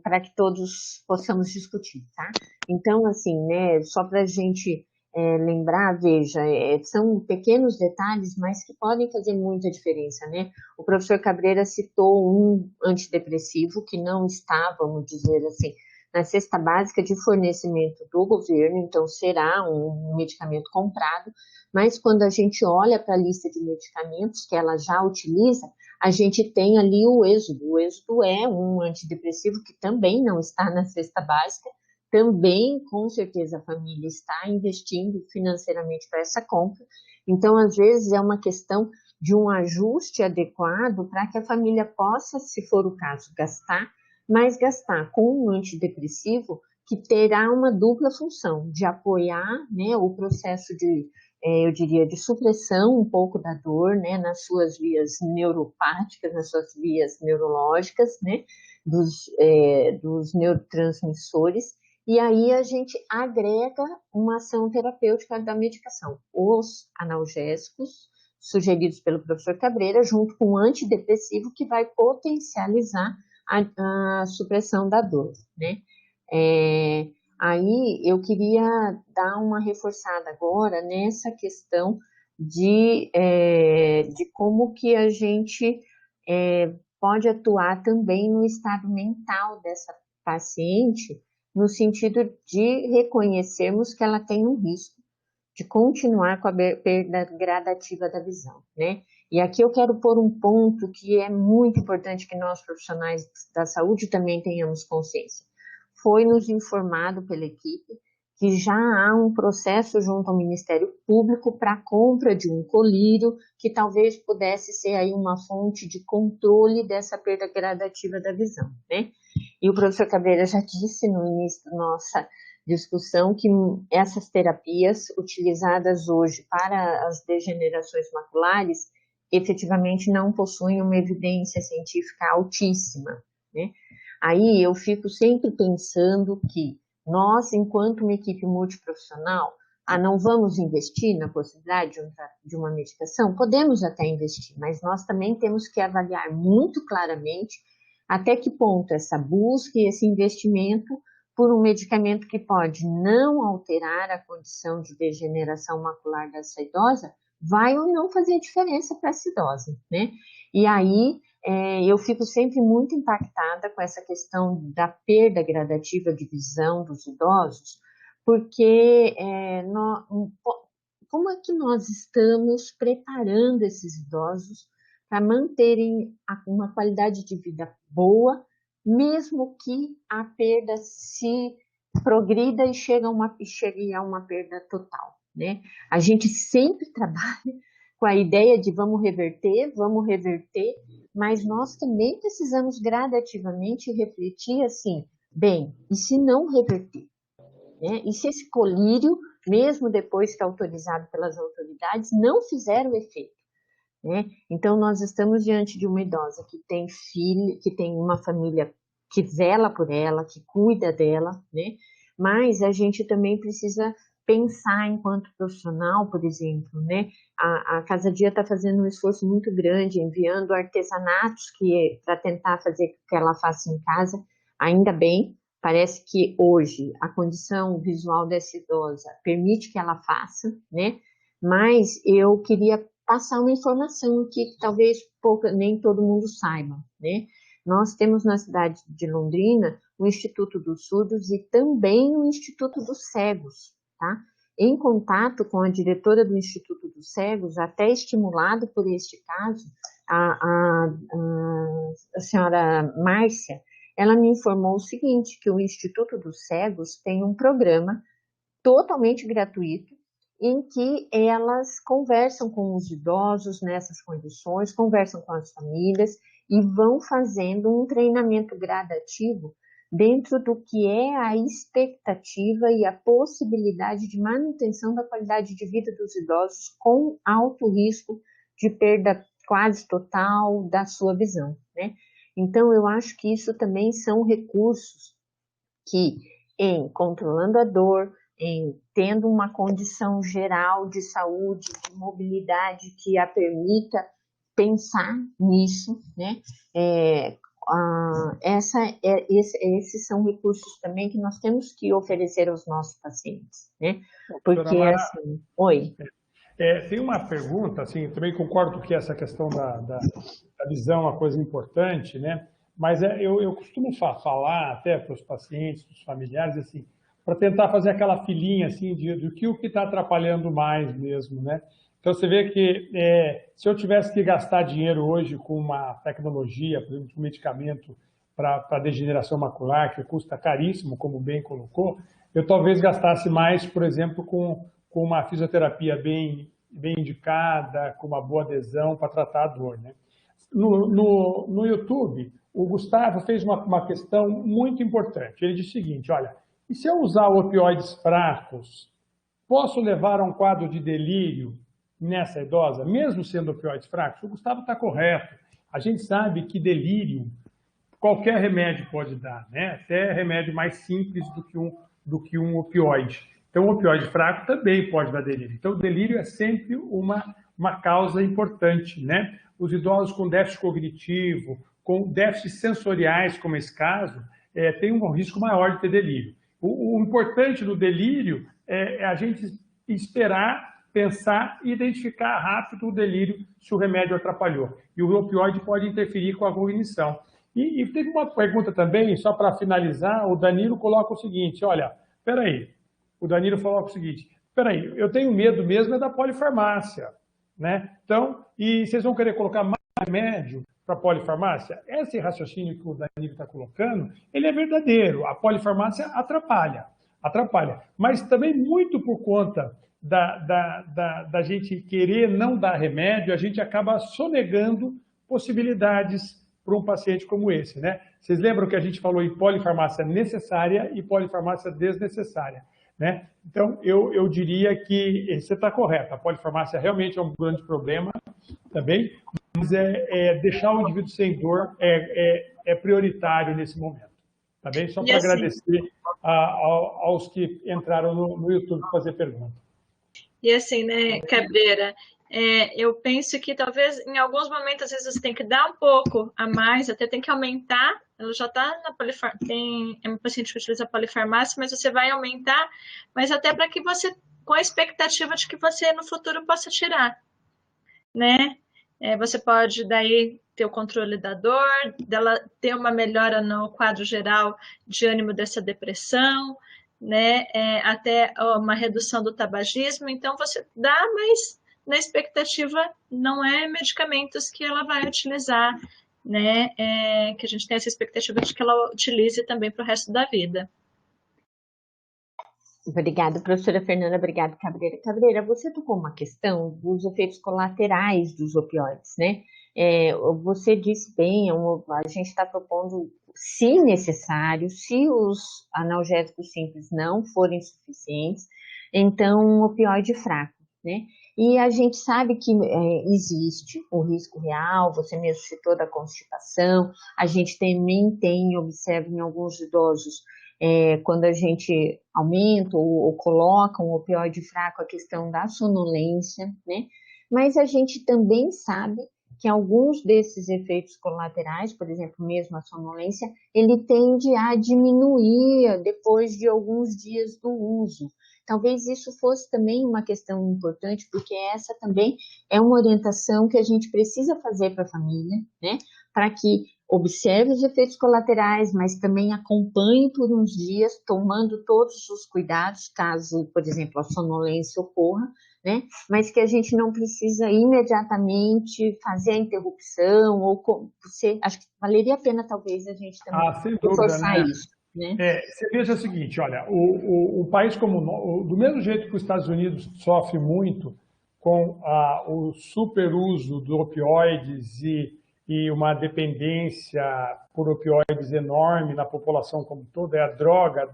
para que todos possamos discutir, tá? Então, assim, né, só para a gente lembrar, veja, são pequenos detalhes, mas que podem fazer muita diferença, né? O professor Cabreira citou um antidepressivo que não está, vamos dizer assim, na cesta básica de fornecimento do governo, então será um medicamento comprado, mas quando a gente olha para a lista de medicamentos que ela já utiliza, a gente tem ali o Êxodo. O Êxodo é um antidepressivo que também não está na cesta básica, também, com certeza, a família está investindo financeiramente para essa compra. Então, às vezes, é uma questão de um ajuste adequado para que a família possa, se for o caso, gastar, mas gastar com um antidepressivo que terá uma dupla função, de apoiar, né, o processo de, eu diria, de supressão um pouco da dor, né, nas suas vias neuropáticas, nas suas vias neurológicas, né, dos neurotransmissores. E aí a gente agrega uma ação terapêutica da medicação, os analgésicos sugeridos pelo professor Cabreira, junto com o antidepressivo que vai potencializar a supressão da dor, né? Aí eu queria dar uma reforçada agora nessa questão de como que a gente pode atuar também no estado mental dessa paciente, no sentido de reconhecermos que ela tem um risco de continuar com a perda gradativa da visão, né? E aqui eu quero pôr um ponto que é muito importante que nós, profissionais da saúde, também tenhamos consciência. Foi nos informado pela equipe que já há um processo junto ao Ministério Público para a compra de um colírio que talvez pudesse ser aí uma fonte de controle dessa perda gradativa da visão, né? E o professor Cabreira já disse no início da nossa discussão que essas terapias utilizadas hoje para as degenerações maculares efetivamente não possuem uma evidência científica altíssima, né? Aí eu fico sempre pensando que nós, enquanto uma equipe multiprofissional, não vamos investir na possibilidade de uma medicação? Podemos até investir, mas nós também temos que avaliar muito claramente até que ponto essa busca e esse investimento por um medicamento que pode não alterar a condição de degeneração macular dessa idosa vai ou não fazer diferença para essa idosa, né? E aí eu fico sempre muito impactada com essa questão da perda gradativa de visão dos idosos, porque como é que nós estamos preparando esses idosos para manterem uma qualidade de vida boa, mesmo que a perda se progrida e chegue a uma perda total, né? A gente sempre trabalha com a ideia de vamos reverter, mas nós também precisamos gradativamente refletir assim, bem, e se não reverter? Né? E se esse colírio, mesmo depois que autorizado pelas autoridades, não fizer o efeito? Né? Então, nós estamos diante de uma idosa que tem filho, que tem uma família que zela por ela, que cuida dela, né? Mas a gente também precisa pensar enquanto profissional, por exemplo, né? A Casa Dia está fazendo um esforço muito grande, enviando artesanatos para tentar fazer o que ela faça em casa, ainda bem. Parece que hoje a condição visual dessa idosa permite que ela faça, né? Mas eu queria passar uma informação aqui que talvez nem todo mundo saiba, né? Nós temos na cidade de Londrina o Instituto dos Surdos e também o Instituto dos Cegos, tá? Em contato com a diretora do Instituto dos Cegos, até estimulado por este caso, a senhora Márcia, ela me informou o seguinte, que o Instituto dos Cegos tem um programa totalmente gratuito, em que elas conversam com os idosos nessas condições, conversam com as famílias e vão fazendo um treinamento gradativo dentro do que é a expectativa e a possibilidade de manutenção da qualidade de vida dos idosos com alto risco de perda quase total da sua visão, né? Então, eu acho que isso também são recursos que, em controlando a dor, em tendo uma condição geral de saúde, de mobilidade que a permita pensar nisso, né? Esses são recursos também que nós temos que oferecer aos nossos pacientes, né? Porque, assim... Oi. Tem uma pergunta, assim, também concordo que essa questão da visão é uma coisa importante, né? Mas eu costumo falar até para os pacientes, para os familiares, assim, para tentar fazer aquela filinha, assim, do que o que está atrapalhando mais mesmo, né? Então, você vê que se eu tivesse que gastar dinheiro hoje com uma tecnologia, por exemplo, um medicamento para degeneração macular, que custa caríssimo, como bem colocou, eu talvez gastasse mais, por exemplo, com uma fisioterapia bem indicada, com uma boa adesão para tratar a dor, né? No YouTube, o Gustavo fez uma questão muito importante. Ele disse o seguinte, olha, e se eu usar opioides fracos, posso levar a um quadro de delírio nessa idosa, mesmo sendo opioides fracos? O Gustavo está correto. A gente sabe que delírio qualquer remédio pode dar, né? Até remédio mais simples do que um opioide. Então, o opioide fraco também pode dar delírio. Então, o delírio é sempre uma causa importante, né? Os idosos com déficit cognitivo, com déficits sensoriais, como esse caso, têm um risco maior de ter delírio. O importante do delírio é a gente esperar, pensar e identificar rápido o delírio se o remédio atrapalhou. E o opioide pode interferir com a cognição. E teve uma pergunta também, só para finalizar, o Danilo coloca o seguinte, olha, peraí, o Danilo falou o seguinte, peraí, eu tenho medo mesmo da polifarmácia, né? Então, e vocês vão querer colocar mais remédio para a polifarmácia? Esse raciocínio que o Danilo está colocando, ele é verdadeiro, a polifarmácia atrapalha, mas também muito por conta da gente querer não dar remédio, a gente acaba sonegando possibilidades para um paciente como esse, né? Vocês lembram que a gente falou em polifarmácia necessária e polifarmácia desnecessária, né? Então, eu diria que você está correto, a polifarmácia realmente é um grande problema também, mas deixar o indivíduo sem dor é prioritário nesse momento, tá bem? Só para agradecer aos que entraram no YouTube para fazer pergunta. E assim, né, Cabreira, eu penso que talvez em alguns momentos, às vezes, você tem que dar um pouco a mais, até tem que aumentar. Ela já está na polifarmácia, é um paciente que utiliza polifarmácia, mas você vai aumentar, mas até para que você, com a expectativa de que você no futuro possa tirar, né? Você pode daí ter o controle da dor, dela ter uma melhora no quadro geral de ânimo dessa depressão, né? Até uma redução do tabagismo. Então, você dá, mas na expectativa não é medicamentos que ela vai utilizar, né? Que a gente tem essa expectativa de que ela utilize também para o resto da vida. Obrigada, professora Fernanda. Obrigada, Cabreira. Cabreira, você tocou uma questão dos efeitos colaterais dos opioides, né? Você disse bem, a gente está propondo, se necessário, se os analgésicos simples não forem suficientes, então um opioide fraco, né? E a gente sabe que existe o risco real, você mesmo citou da constipação, a gente também observa em alguns idosos, quando a gente aumenta ou coloca um opioide fraco, a questão da sonolência, né? Mas a gente também sabe que alguns desses efeitos colaterais, por exemplo, mesmo a sonolência, ele tende a diminuir depois de alguns dias do uso. Talvez isso fosse também uma questão importante, porque essa também é uma orientação que a gente precisa fazer para a família, né? Para que observe os efeitos colaterais, mas também acompanhe por uns dias, tomando todos os cuidados, caso, por exemplo, a sonolência ocorra, né? Mas que a gente não precisa imediatamente fazer a interrupção, ou acho que valeria a pena talvez a gente também sem dúvida, reforçar né? isso. Né? Você veja o seguinte, olha, o país do mesmo jeito que os Estados Unidos sofre muito com o superuso de opioides e uma dependência por opioides enorme na população como toda, é a droga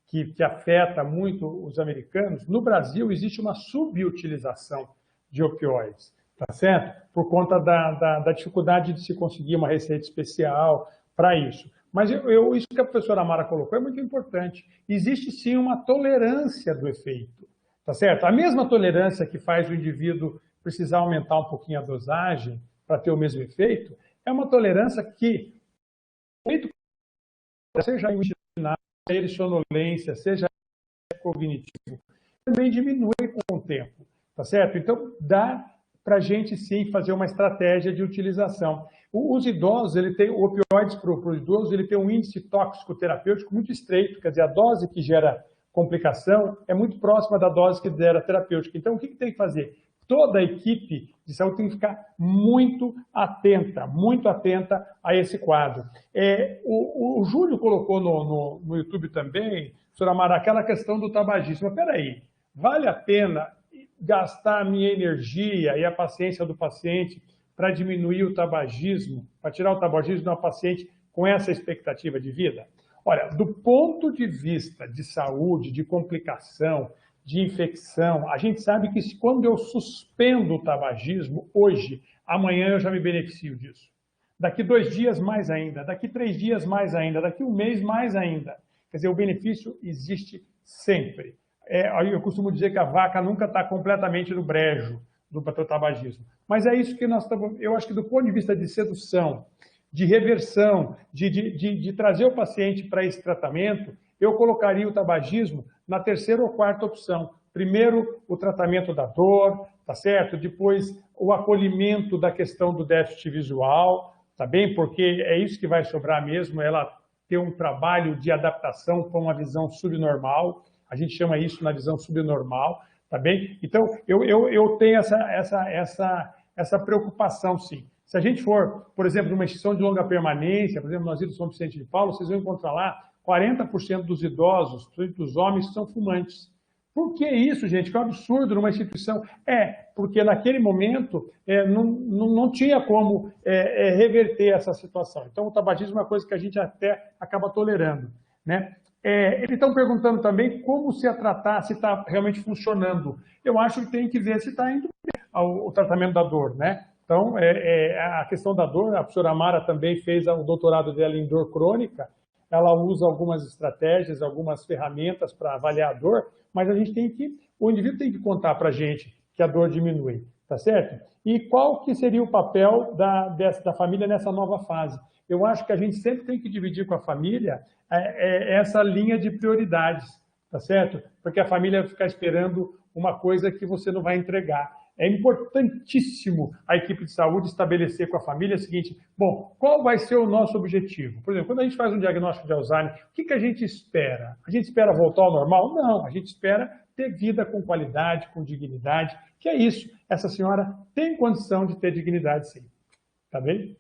que afeta muito os americanos. No Brasil existe uma subutilização de opioides, tá certo? Por conta da dificuldade de se conseguir uma receita especial para isso. Mas isso que a professora Mara colocou é muito importante. Existe sim uma tolerância do efeito, tá certo? A mesma tolerância que faz o indivíduo precisar aumentar um pouquinho a dosagem para ter o mesmo efeito, é uma tolerância que, seja imaginário, seja sonolência, seja cognitivo, também diminui com o tempo, tá certo? Então, dá para a gente sim fazer uma estratégia de utilização. Os idosos, o opioides para o idoso, ele tem um índice tóxico terapêutico muito estreito, quer dizer, a dose que gera complicação é muito próxima da dose que gera terapêutica. Então, o que tem que fazer? Toda a equipe de saúde tem que ficar muito atenta a esse quadro. O Júlio colocou no YouTube também, professora Mara, aquela questão do tabagismo. Espera aí, vale a pena gastar a minha energia e a paciência do paciente para diminuir o tabagismo, para tirar o tabagismo de uma paciente com essa expectativa de vida? Olha, do ponto de vista de saúde, de complicação, de infecção, a gente sabe que quando eu suspendo o tabagismo, hoje, amanhã eu já me beneficio disso. Daqui 2 dias, mais ainda. Daqui 3 dias, mais ainda. Daqui 1 mês, mais ainda. Quer dizer, o benefício existe sempre. Eu costumo dizer que a vaca nunca está completamente no brejo do tabagismo. Mas é isso que eu acho que do ponto de vista de sedução, de reversão, de trazer o paciente para esse tratamento, eu colocaria o tabagismo na 3ª ou 4ª opção. Primeiro, o tratamento da dor, tá certo? Depois, o acolhimento da questão do déficit visual, tá bem? Porque é isso que vai sobrar mesmo, ela ter um trabalho de adaptação com uma visão subnormal. A gente chama isso na visão subnormal, tá bem? Então, eu tenho essa preocupação, sim. Se a gente for, por exemplo, numa instituição de longa permanência, por exemplo, nós íamos São Vicente de Paulo, vocês vão encontrar lá 40% dos idosos, dos homens, são fumantes. Por que isso, gente? Que é um absurdo numa instituição. Porque naquele momento não tinha como reverter essa situação. Então, o tabagismo é uma coisa que a gente até acaba tolerando, né? Eles estão perguntando também como se tratar, se está realmente funcionando. Eu acho que tem que ver se está indo bem o tratamento da dor, né? Então, a questão da dor, a professora Mara também fez o doutorado dela em dor crônica, ela usa algumas estratégias, algumas ferramentas para avaliar a dor, mas o indivíduo tem que contar para a gente que a dor diminui, tá certo? E qual que seria o papel da família nessa nova fase? Eu acho que a gente sempre tem que dividir com a família essa linha de prioridades, tá certo? Porque a família vai ficar esperando uma coisa que você não vai entregar. É importantíssimo a equipe de saúde estabelecer com a família o seguinte: bom, qual vai ser o nosso objetivo? Por exemplo, quando a gente faz um diagnóstico de Alzheimer, o que a gente espera? A gente espera voltar ao normal? Não, a gente espera ter vida com qualidade, com dignidade, que é isso. Essa senhora tem condição de ter dignidade, sim. Tá bem?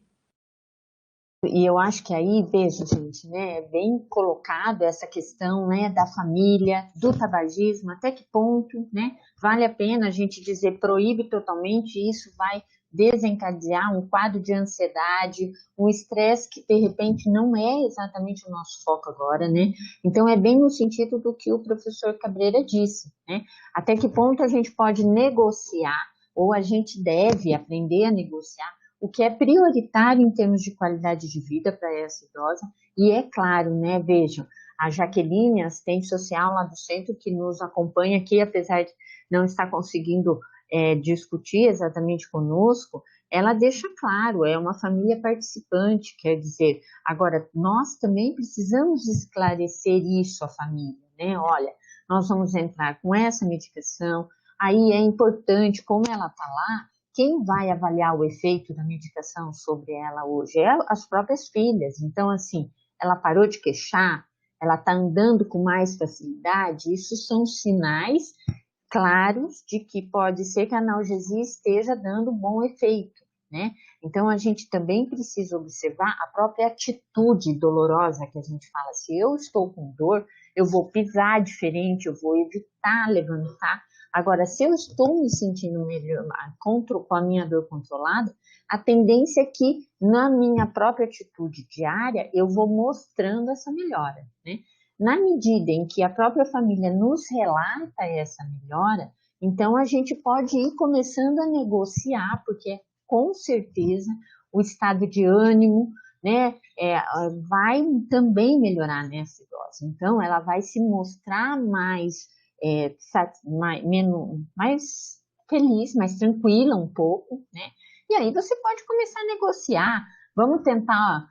E eu acho que aí, veja, gente, né, é bem colocado essa questão, né, da família, do tabagismo, até que ponto, né, vale a pena a gente dizer proíbe totalmente, isso vai desencadear um quadro de ansiedade, um estresse que de repente não é exatamente o nosso foco agora, né? Então é bem no sentido do que o professor Cabreira disse, né? Até que ponto a gente pode negociar, ou a gente deve aprender a negociar o que é prioritário em termos de qualidade de vida para essa idosa. E é claro, né, vejam, a Jaqueline, assistente social lá do centro, que nos acompanha aqui, apesar de não estar conseguindo discutir exatamente conosco, ela deixa claro, é uma família participante, quer dizer, agora, nós também precisamos esclarecer isso à família, né? Olha, nós vamos entrar com essa medicação, aí é importante, como ela está lá, quem vai avaliar o efeito da medicação sobre ela hoje é as próprias filhas. Então, assim, ela parou de queixar, ela está andando com mais facilidade, isso são sinais claros de que pode ser que a analgesia esteja dando bom efeito, né? Então, a gente também precisa observar a própria atitude dolorosa que a gente fala. Se eu estou com dor, eu vou pisar diferente, eu vou evitar levantar. Agora, se eu estou me sentindo melhor, com a minha dor controlada, a tendência é que na minha própria atitude diária, eu vou mostrando essa melhora, né? Na medida em que a própria família nos relata essa melhora, então a gente pode ir começando a negociar, porque com certeza o estado de ânimo, né, vai também melhorar nessa idosa. Então ela vai se mostrar mais feliz, mais tranquila um pouco, né? E aí você pode começar a negociar. Vamos tentar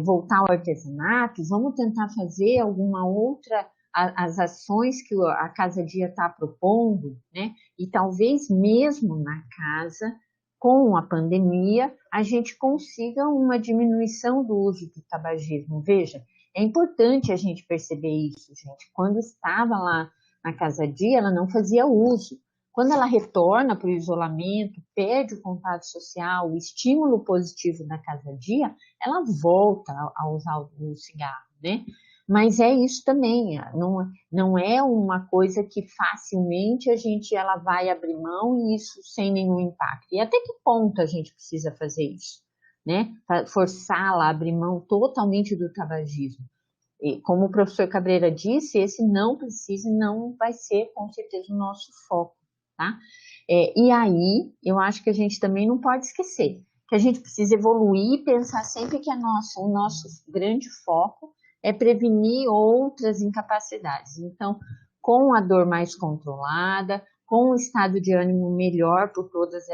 voltar ao artesanato, vamos tentar fazer alguma outra, as ações que a Casa Dia está propondo, né? E talvez mesmo na casa, com a pandemia, a gente consiga uma diminuição do uso do tabagismo. Veja, é importante a gente perceber isso, gente. Quando estava lá na Casa Dia, ela não fazia uso. Quando ela retorna para o isolamento, perde o contato social, o estímulo positivo da Casa Dia, ela volta a usar o cigarro, né? Mas é isso também, não é uma coisa que facilmente ela vai abrir mão e isso sem nenhum impacto. E até que ponto a gente precisa fazer isso, né? Forçá-la a abrir mão totalmente do tabagismo. E, como o professor Cabreira disse, esse não precisa e não vai ser, com certeza, o nosso foco, tá? E aí, eu acho que a gente também não pode esquecer que a gente precisa evoluir e pensar sempre que o nosso grande foco é prevenir outras incapacidades. Então, com a dor mais controlada, com o estado de ânimo melhor por todas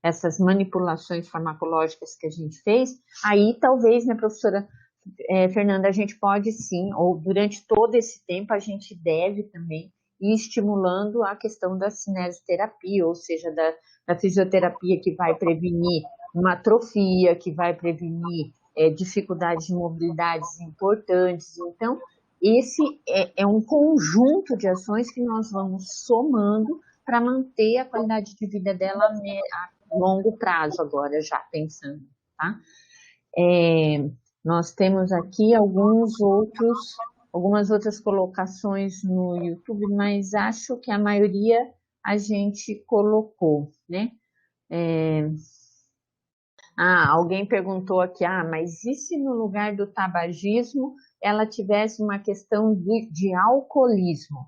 essas manipulações farmacológicas que a gente fez, aí talvez, né, professora Fernanda, a gente pode sim, ou durante todo esse tempo, a gente deve também ir estimulando a questão da cinesioterapia, ou seja, da fisioterapia que vai prevenir uma atrofia, que vai prevenir dificuldades de mobilidades importantes. Então, esse é um conjunto de ações que nós vamos somando para manter a qualidade de vida dela a longo prazo agora, já pensando, tá? Nós temos aqui algumas outras colocações no YouTube, mas acho que a maioria a gente colocou, né? Alguém perguntou aqui, mas e se no lugar do tabagismo ela tivesse uma questão de alcoolismo?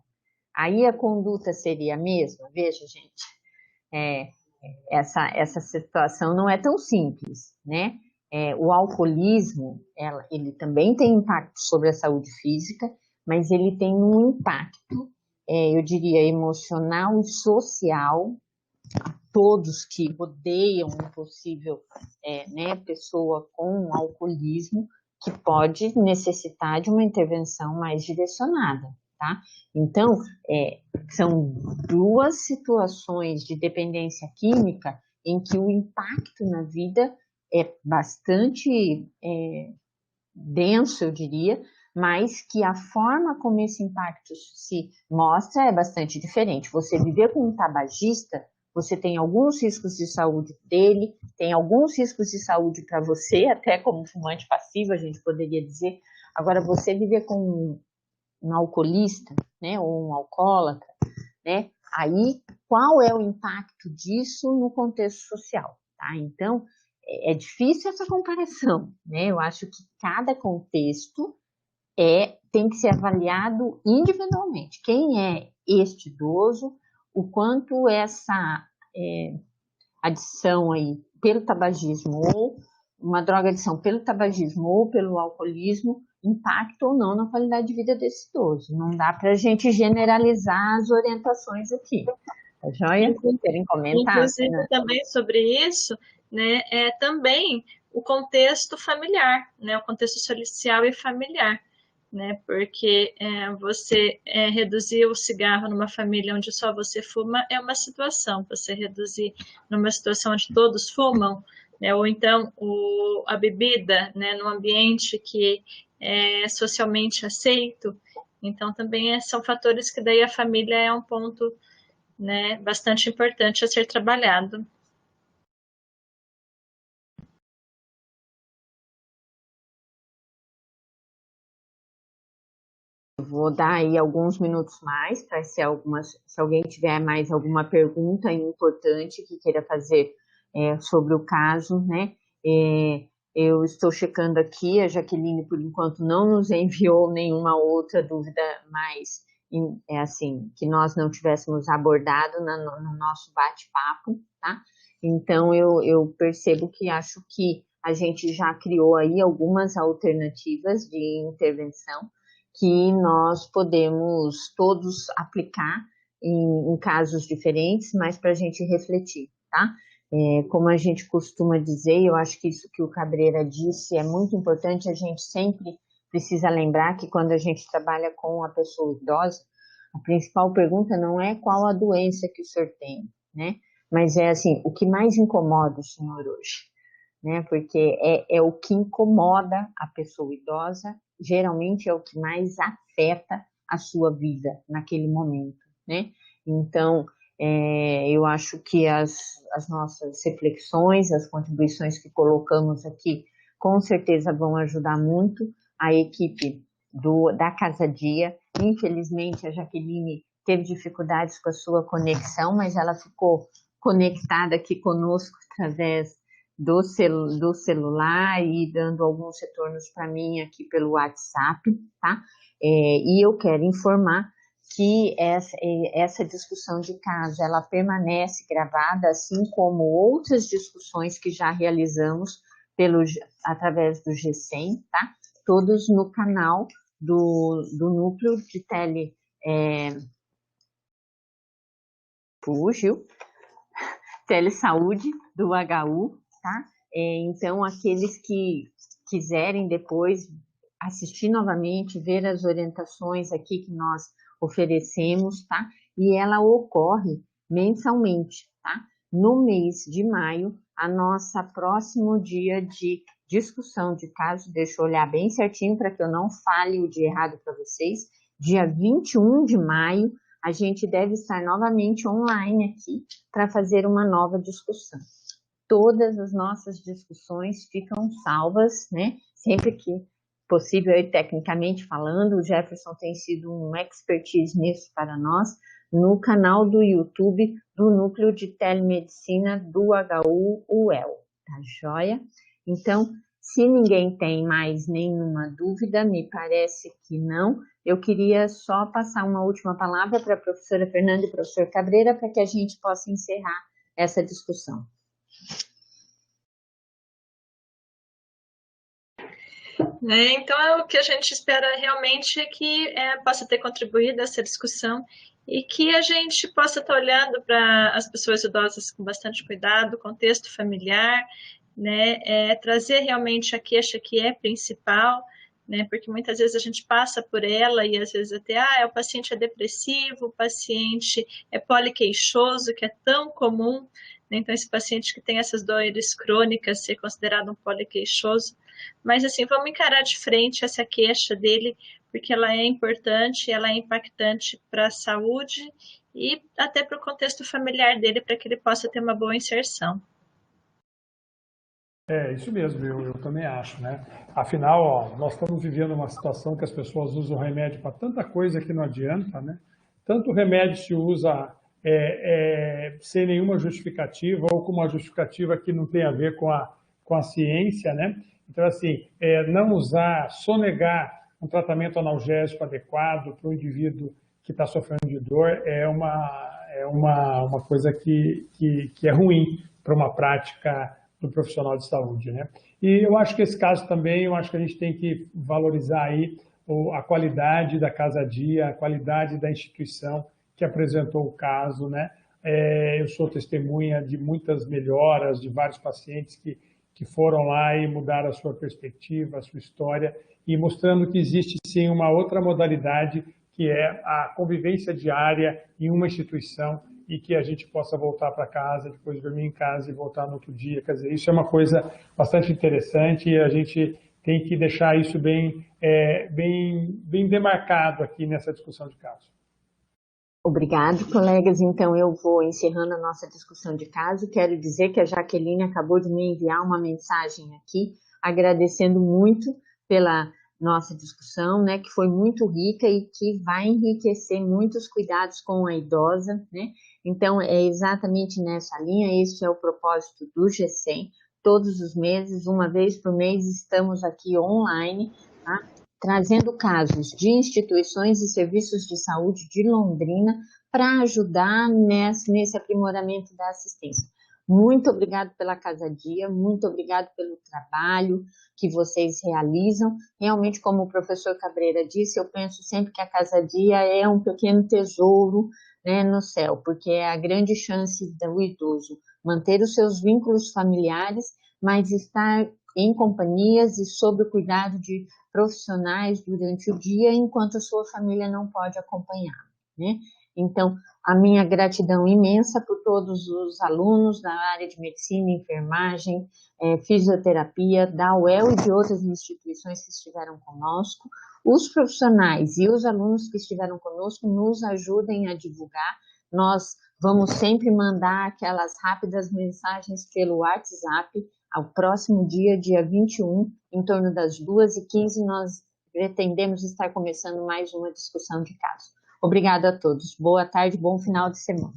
Aí a conduta seria a mesma? Veja, gente, essa situação não é tão simples, né? O alcoolismo, ele também tem impacto sobre a saúde física, mas ele tem um impacto, eu diria, emocional e social. Todos que rodeiam um possível pessoa com alcoolismo, que pode necessitar de uma intervenção mais direcionada, tá? Então, são duas situações de dependência química em que o impacto na vida é bastante denso, eu diria, mas que a forma como esse impacto se mostra é bastante diferente. Você viver com um tabagista, você tem alguns riscos de saúde dele, tem alguns riscos de saúde para você, até como fumante passivo, a gente poderia dizer. Agora, você viver com um alcoolista, né, ou um alcoólatra, né, Aí, qual é o impacto disso no contexto social? Tá? Então, é difícil essa comparação, né? Eu acho que cada contexto tem que ser avaliado individualmente. Quem é este idoso, o quanto essa adição aí pelo tabagismo ou uma droga adição pelo tabagismo ou pelo alcoolismo impacta ou não na qualidade de vida desse idoso. Não dá para a gente generalizar as orientações aqui. Tá joia? Querem comentar? Inclusive, né? Também sobre isso, né, também o contexto familiar, né, o contexto social e familiar, né, porque você reduzir o cigarro numa família onde só você fuma é uma situação, você reduzir numa situação onde todos fumam, né, ou então a bebida, né, num ambiente que é socialmente aceito, então também são fatores que daí a família é um ponto, né, bastante importante a ser trabalhado. Vou dar aí alguns minutos mais para se alguém tiver mais alguma pergunta importante que queira fazer sobre o caso, né? Eu estou checando aqui, a Jaqueline, por enquanto, não nos enviou nenhuma outra dúvida mais, assim, que nós não tivéssemos abordado no nosso bate-papo, tá? Então, eu percebo que acho que a gente já criou aí algumas alternativas de intervenção que nós podemos todos aplicar em casos diferentes, mas para a gente refletir, tá? Como a gente costuma dizer, eu acho que isso que o Cabreira disse é muito importante, a gente sempre precisa lembrar que quando a gente trabalha com a pessoa idosa, a principal pergunta não é qual a doença que o senhor tem, né? Mas é assim, o que mais incomoda o senhor hoje, né? Porque é o que incomoda a pessoa idosa, geralmente é o que mais afeta a sua vida naquele momento, né? Então, eu acho que as nossas reflexões, as contribuições que colocamos aqui, com certeza vão ajudar muito a equipe da Casa Dia. Infelizmente, a Jaqueline teve dificuldades com a sua conexão, mas ela ficou conectada aqui conosco através do celular e dando alguns retornos para mim aqui pelo WhatsApp, tá? E eu quero informar que essa discussão de casa, ela permanece gravada, assim como outras discussões que já realizamos através do G100, tá? Todos no canal do Núcleo de Telesaúde do HU, tá? Então, aqueles que quiserem depois assistir novamente, ver as orientações aqui que nós oferecemos, tá? E ela ocorre mensalmente, tá? No mês de maio, a nossa próximo dia de discussão de caso, deixa eu olhar bem certinho para que eu não fale o dia errado para vocês, dia 21 de maio, a gente deve estar novamente online aqui para fazer uma nova discussão. Todas as nossas discussões ficam salvas, né? Sempre que possível, e tecnicamente falando, o Jefferson tem sido um expertise nisso para nós, no canal do YouTube do Núcleo de Telemedicina do HU-UEL, tá joia? Então, se ninguém tem mais nenhuma dúvida, me parece que não, eu queria só passar uma última palavra para a professora Fernanda e o professor Cabreira para que a gente possa encerrar essa discussão. Então, o que a gente espera realmente é que possa ter contribuído essa discussão e que a gente possa estar olhando para as pessoas idosas com bastante cuidado, contexto familiar, né, trazer realmente a queixa que é principal, né, porque muitas vezes a gente passa por ela e às vezes até, o paciente é depressivo, o paciente é poliqueixoso, que é tão comum, né, então esse paciente que tem essas dores crônicas ser considerado um poliqueixoso, mas assim, vamos encarar de frente essa queixa dele, porque ela é importante, ela é impactante para a saúde e até para o contexto familiar dele, para que ele possa ter uma boa inserção. Isso mesmo, eu também acho, né? Afinal, nós estamos vivendo uma situação que as pessoas usam remédio para tanta coisa que não adianta, né? Tanto remédio se usa sem nenhuma justificativa ou com uma justificativa que não tem a ver com a ciência, né? Então, assim, não usar, sonegar um tratamento analgésico adequado para o indivíduo que está sofrendo de dor é uma coisa que é ruim para uma prática do profissional de saúde, né? E eu acho que esse caso também, eu acho que a gente tem que valorizar aí a qualidade da casa-dia, a qualidade da instituição que apresentou o caso, né? Eu sou testemunha de muitas melhoras de vários pacientes que foram lá e mudaram a sua perspectiva, a sua história, e mostrando que existe sim uma outra modalidade, que é a convivência diária em uma instituição e que a gente possa voltar para casa, depois dormir em casa e voltar no outro dia. Quer dizer, isso é uma coisa bastante interessante e a gente tem que deixar isso bem demarcado aqui nessa discussão de caso. Obrigado, colegas. Então, eu vou encerrando a nossa discussão de caso. Quero dizer que a Jaqueline acabou de me enviar uma mensagem aqui, agradecendo muito pela nossa discussão, né, que foi muito rica e que vai enriquecer muitos cuidados com a idosa, né? Então, é exatamente nessa linha, este é o propósito do G100. Todos os meses, uma vez por mês, estamos aqui online, tá? Trazendo casos de instituições e serviços de saúde de Londrina para ajudar nesse aprimoramento da assistência. Muito obrigado pela Casa Dia, muito obrigado pelo trabalho que vocês realizam. Realmente, como o professor Cabreira disse, eu penso sempre que a Casa Dia é um pequeno tesouro, né, no céu, porque é a grande chance do idoso manter os seus vínculos familiares, mas estar em companhias e sob o cuidado de profissionais durante o dia, enquanto a sua família não pode acompanhar, né? Então, a minha gratidão imensa por todos os alunos da área de medicina, enfermagem, fisioterapia, da UEL e de outras instituições que estiveram conosco. Os profissionais e os alunos que estiveram conosco nos ajudem a divulgar. Nós vamos sempre mandar aquelas rápidas mensagens pelo WhatsApp. Ao próximo dia 21, em torno das 2h15, nós pretendemos estar começando mais uma discussão de caso. Obrigada a todos. Boa tarde, bom final de semana.